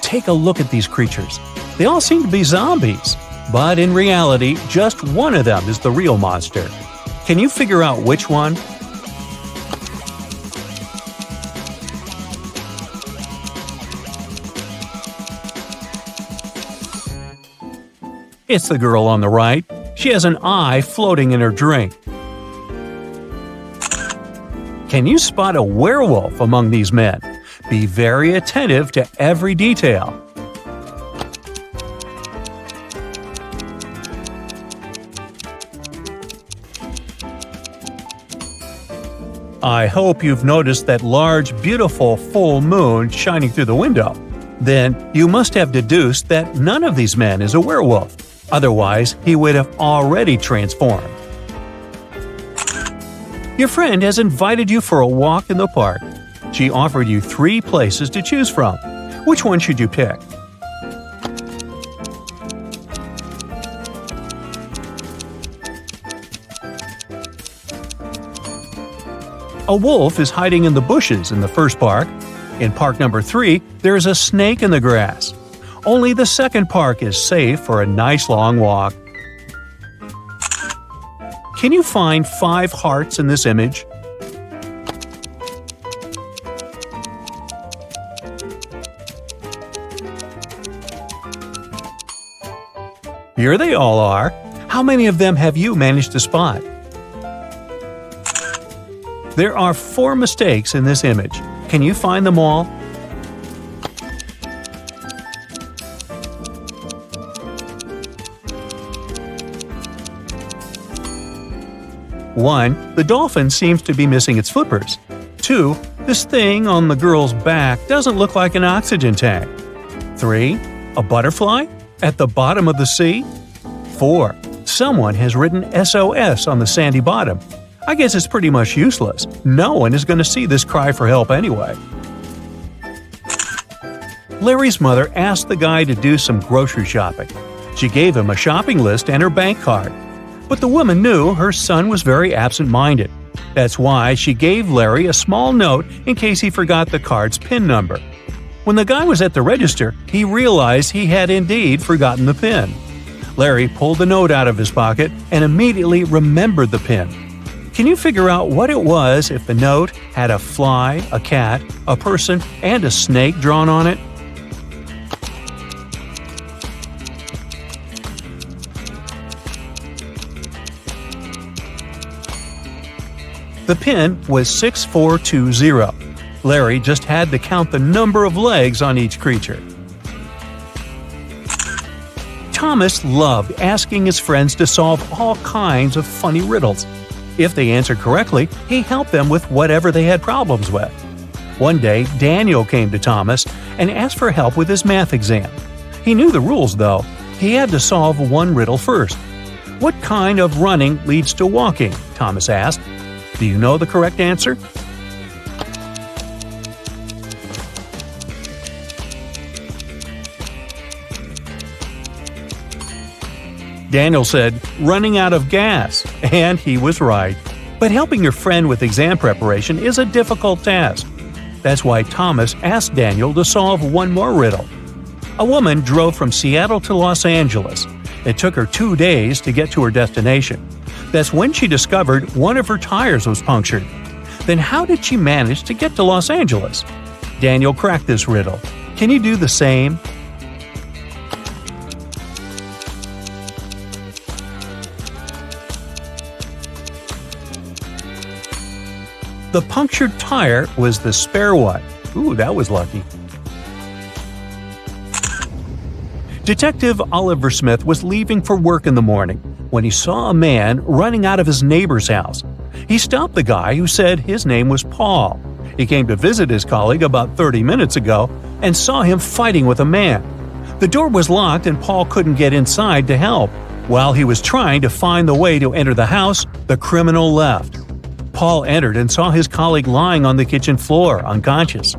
Take a look at these creatures. They all seem to be zombies. But in reality, just one of them is the real monster. Can you figure out which one? It's the girl on the right. She has an eye floating in her drink. Can you spot a werewolf among these men? Be very attentive to every detail. I hope you've noticed that large, beautiful full moon shining through the window. Then you must have deduced that none of these men is a werewolf. Otherwise, he would have already transformed. Your friend has invited you for a walk in the park. She offered you 3 places to choose from. Which one should you pick? A wolf is hiding in the bushes in the first park. In park number 3, there is a snake in the grass. Only the second park is safe for a nice long walk. Can you find 5 hearts in this image? Here they all are. How many of them have you managed to spot? There are 4 mistakes in this image. Can you find them all? One, the dolphin seems to be missing its flippers. 2, this thing on the girl's back doesn't look like an oxygen tank. 3, a butterfly at the bottom of the sea. 4, someone has written SOS on the sandy bottom. I guess it's pretty much useless. No one is going to see this cry for help anyway. Larry's mother asked the guy to do some grocery shopping. She gave him a shopping list and her bank card. But the woman knew her son was very absent-minded. That's why she gave Larry a small note in case he forgot the card's PIN number. When the guy was at the register, he realized he had indeed forgotten the PIN. Larry pulled the note out of his pocket and immediately remembered the PIN. Can you figure out what it was if the note had a fly, a cat, a person, and a snake drawn on it? The PIN was 6420. Larry just had to count the number of legs on each creature. Thomas loved asking his friends to solve all kinds of funny riddles. If they answered correctly, he helped them with whatever they had problems with. One day, Daniel came to Thomas and asked for help with his math exam. He knew the rules, though. He had to solve one riddle first. What kind of running leads to walking? Thomas asked. Do you know the correct answer? Daniel said, running out of gas, and he was right. But helping your friend with exam preparation is a difficult task. That's why Thomas asked Daniel to solve one more riddle. A woman drove from Seattle to Los Angeles. It took her 2 days to get to her destination. That's when she discovered one of her tires was punctured. Then how did she manage to get to Los Angeles? Daniel cracked this riddle. Can you do the same? The punctured tire was the spare one. Ooh, that was lucky. Detective Oliver Smith was leaving for work in the morning when he saw a man running out of his neighbor's house. He stopped the guy who said his name was Paul. He came to visit his colleague about 30 minutes ago and saw him fighting with a man. The door was locked and Paul couldn't get inside to help. While he was trying to find the way to enter the house, the criminal left. Paul entered and saw his colleague lying on the kitchen floor, unconscious.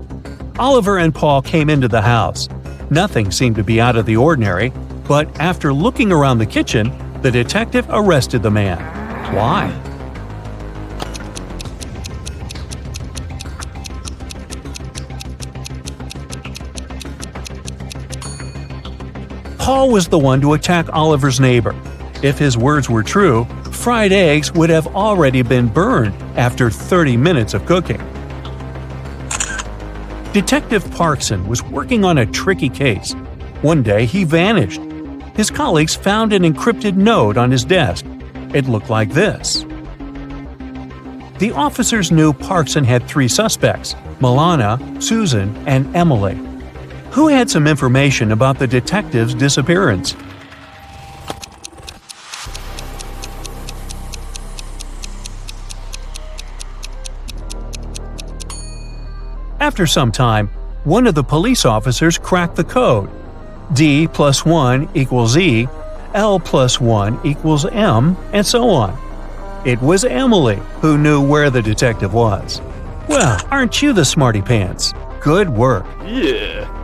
Oliver and Paul came into the house. Nothing seemed to be out of the ordinary, but after looking around the kitchen, the detective arrested the man. Why? Paul was the one to attack Oliver's neighbor. If his words were true, fried eggs would have already been burned after 30 minutes of cooking. Detective Parkson was working on a tricky case. One day, he vanished. His colleagues found an encrypted note on his desk. It looked like this. The officers knew Parkson had 3 suspects: Milana, Susan, and Emily. Who had some information about the detective's disappearance? After some time, One of the police officers cracked the code. D plus 1 equals E, L plus 1 equals M, and so on. It was Emily who knew where the detective was. Well, aren't you the smarty pants? Good work. Yeah.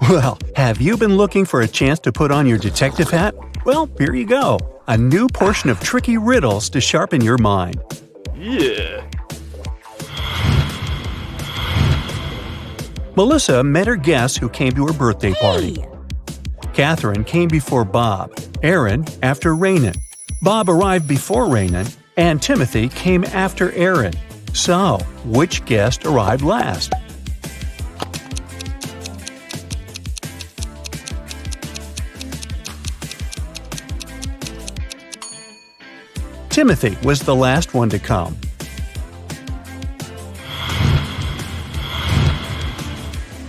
Well, have you been looking for a chance to put on your detective hat? Well, here you go. A new portion of tricky riddles to sharpen your mind. Yeah. Melissa met her guests who came to her birthday party. Catherine came before Bob, Aaron after Raynon. Bob arrived before Raynon, and Timothy came after Aaron. So, which guest arrived last? Timothy was the last one to come.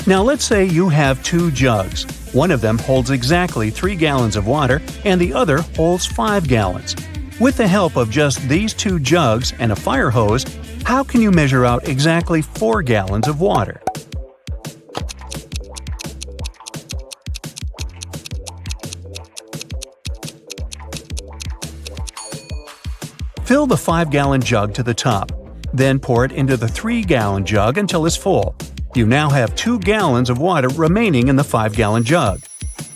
Now let's say you have two jugs. One of them holds exactly 3 gallons of water and the other holds 5 gallons. With the help of just these 2 jugs and a fire hose, how can you measure out exactly 4 gallons of water? Fill the 5-gallon jug to the top. Then pour it into the 3-gallon jug until it's full. You now have 2 gallons of water remaining in the 5-gallon jug.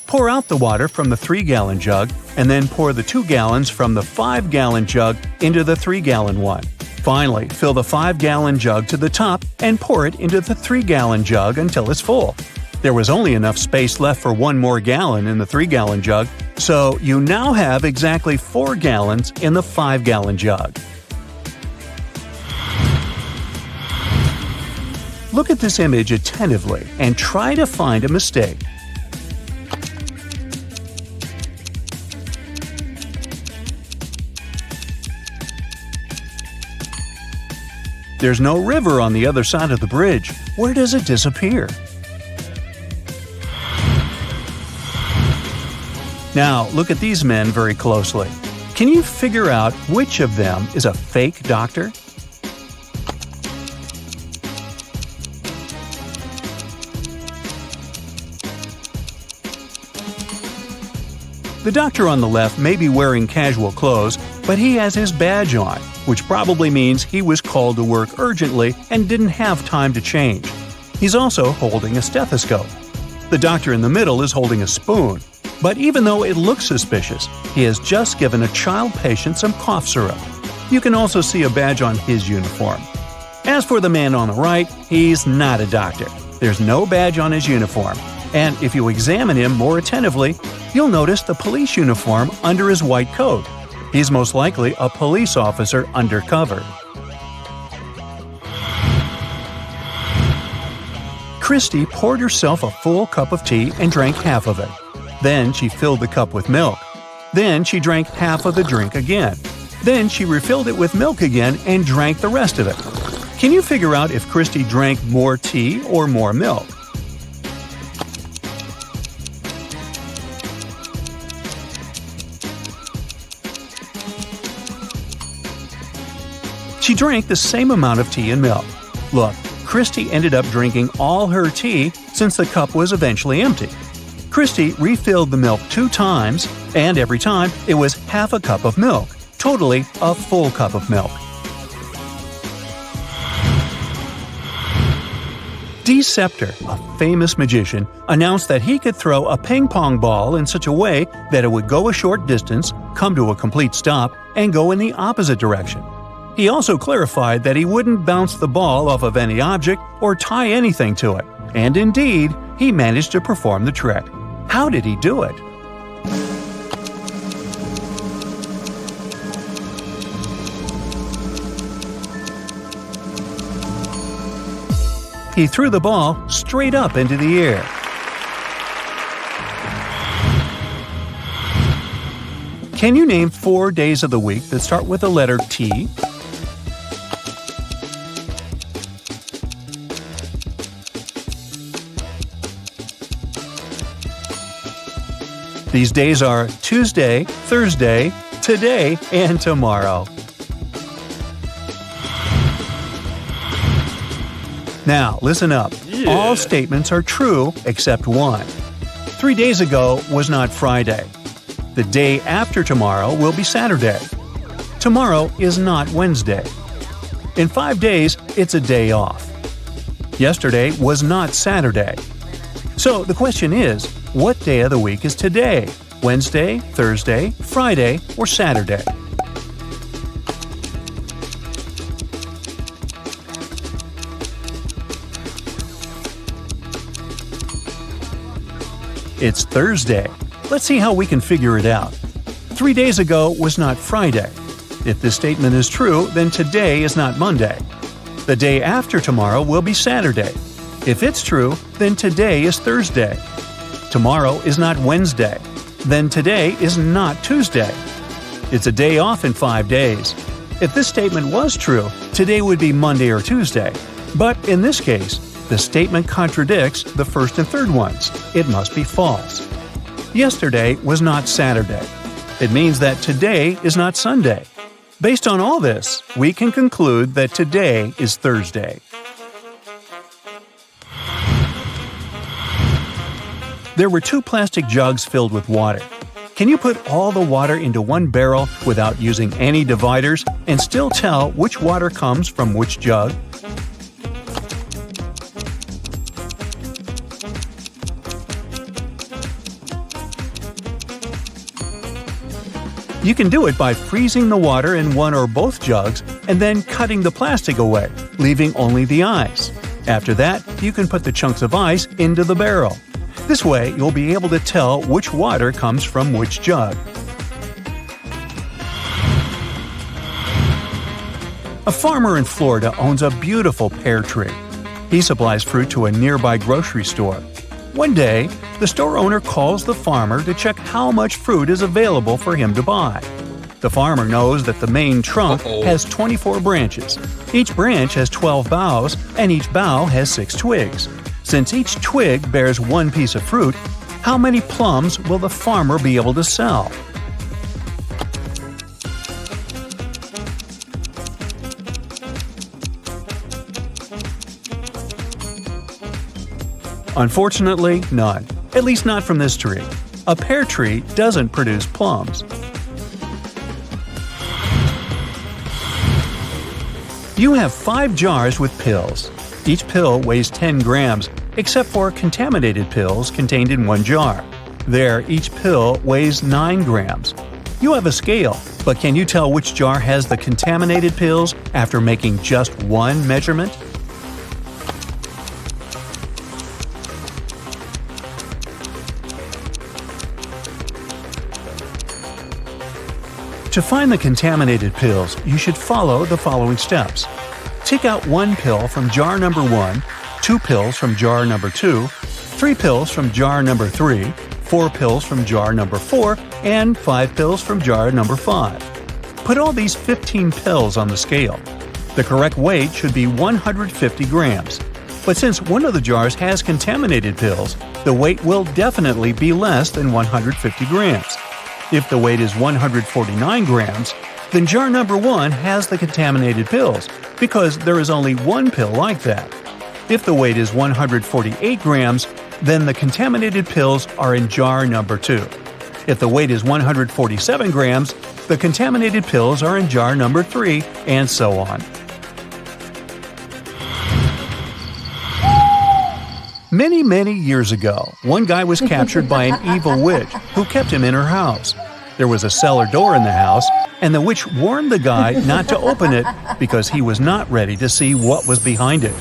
Pour out the water from the 3-gallon jug and then pour the 2 gallons from the 5-gallon jug into the 3-gallon one. Finally, fill the 5-gallon jug to the top and pour it into the 3-gallon jug until it's full. There was only enough space left for 1 more gallon in the 3-gallon jug, so you now have exactly 4 gallons in the 5-gallon jug. Look at this image attentively and try to find a mistake. There's no river on the other side of the bridge. Where does it disappear? Now, look at these men very closely. Can you figure out which of them is a fake doctor? The doctor on the left may be wearing casual clothes, but he has his badge on, which probably means he was called to work urgently and didn't have time to change. He's also holding a stethoscope. The doctor in the middle is holding a spoon. But even though it looks suspicious, he has just given a child patient some cough syrup. You can also see a badge on his uniform. As for the man on the right, he's not a doctor. There's no badge on his uniform. And if you examine him more attentively, you'll notice the police uniform under his white coat. He's most likely a police officer undercover. Christy poured herself a full cup of tea and drank half of it. Then she filled the cup with milk. Then she drank half of the drink again. Then she refilled it with milk again and drank the rest of it. Can you figure out if Christy drank more tea or more milk? She drank the same amount of tea and milk. Look, Christy ended up drinking all her tea since the cup was eventually empty. Christy refilled the milk 2 times, and every time it was half a cup of milk, totally a full cup of milk. Deceptor, a famous magician, announced that he could throw a ping-pong ball in such a way that it would go a short distance, come to a complete stop, and go in the opposite direction. He also clarified that he wouldn't bounce the ball off of any object or tie anything to it. And indeed, he managed to perform the trick. How did he do it? He threw the ball straight up into the air. Can you name 4 days of the week that start with the letter T? These days are Tuesday, Thursday, today, and tomorrow. Now, listen up. Yeah. All statements are true except one. 3 days ago was not Friday. The day after tomorrow will be Saturday. Tomorrow is not Wednesday. In 5 days, it's a day off. Yesterday was not Saturday. So the question is, what day of the week is today? Wednesday, Thursday, Friday, or Saturday? It's Thursday. Let's see how we can figure it out. 3 days ago was not Friday. If this statement is true, then today is not Monday. The day after tomorrow will be Saturday. If it's true, then today is Thursday. Tomorrow is not Wednesday. Then today is not Tuesday. It's a day off in 5 days. If this statement was true, today would be Monday or Tuesday. But in this case, the statement contradicts the first and third ones. It must be false. Yesterday was not Saturday. It means that today is not Sunday. Based on all this, we can conclude that today is Thursday. There were 2 plastic jugs filled with water. Can you put all the water into one barrel without using any dividers and still tell which water comes from which jug? You can do it by freezing the water in one or both jugs and then cutting the plastic away, leaving only the ice. After that, you can put the chunks of ice into the barrel. This way, you'll be able to tell which water comes from which jug. A farmer in Florida owns a beautiful pear tree. He supplies fruit to a nearby grocery store. One day, the store owner calls the farmer to check how much fruit is available for him to buy. The farmer knows that the main trunk has 24 branches. Each branch has 12 boughs, and each bough has 6 twigs. Since each twig bears one piece of fruit, how many plums will the farmer be able to sell? Unfortunately, none. At least not from this tree. A pear tree doesn't produce plums. You have 5 jars with pills. Each pill weighs 10 grams, except for contaminated pills contained in one jar. There, each pill weighs 9 grams. You have a scale, but can you tell which jar has the contaminated pills after making just one measurement? To find the contaminated pills, you should follow the following steps. Take out 1 pill from jar number 1, 2 pills from jar number 2, 3 pills from jar number 3, 4 pills from jar number 4, and 5 pills from jar number 5. Put all these 15 pills on the scale. The correct weight should be 150 grams. But since one of the jars has contaminated pills, the weight will definitely be less than 150 grams. If the weight is 149 grams, then jar number 1 has the contaminated pills, because there is only one pill like that. If the weight is 148 grams, then the contaminated pills are in jar number 2. If the weight is 147 grams, the contaminated pills are in jar number 3, and so on. Many years ago, one guy was captured by an evil witch who kept him in her house. There was a cellar door in the house, and the witch warned the guy not to open it because he was not ready to see what was behind it.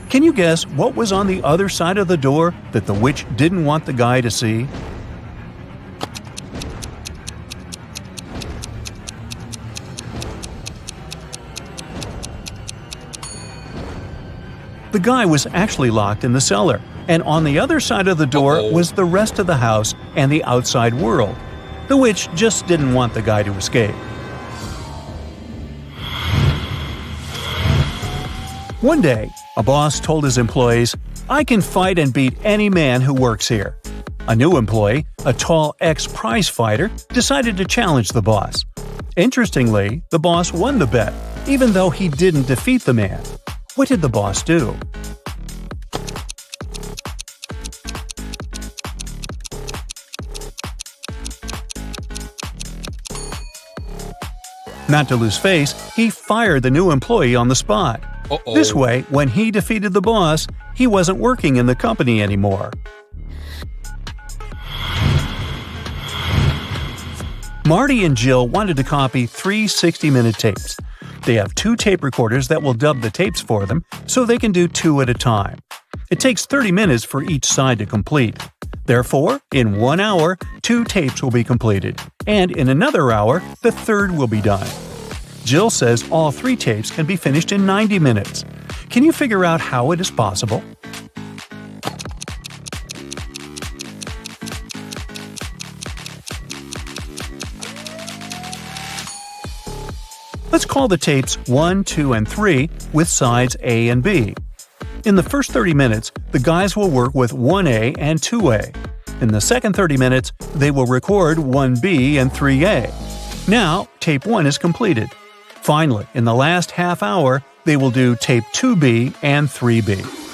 Can you guess what was on the other side of the door that the witch didn't want the guy to see? The guy was actually locked in the cellar, and on the other side of the door was the rest of the house and the outside world. The witch just didn't want the guy to escape. One day, a boss told his employees, "I can fight and beat any man who works here." A new employee, a tall ex-prize fighter, decided to challenge the boss. Interestingly, the boss won the bet, even though he didn't defeat the man. What did the boss do? Not to lose face, he fired the new employee on the spot. This way, when he defeated the boss, he wasn't working in the company anymore. Marty and Jill wanted to copy 3 60-minute tapes. They have 2 tape recorders that will dub the tapes for them, so they can do 2 at a time. It takes 30 minutes for each side to complete. Therefore, in 1 hour, 2 tapes will be completed, and in another hour, the third will be done. Jill says all 3 tapes can be finished in 90 minutes. Can you figure out how it is possible? Let's call the tapes 1, 2, and 3 with sides A and B. In the first 30 minutes, the guys will work with 1A and 2A. In the second 30 minutes, they will record 1B and 3A. Now, tape 1 is completed. Finally, in the last half hour, they will do tape 2B and 3B.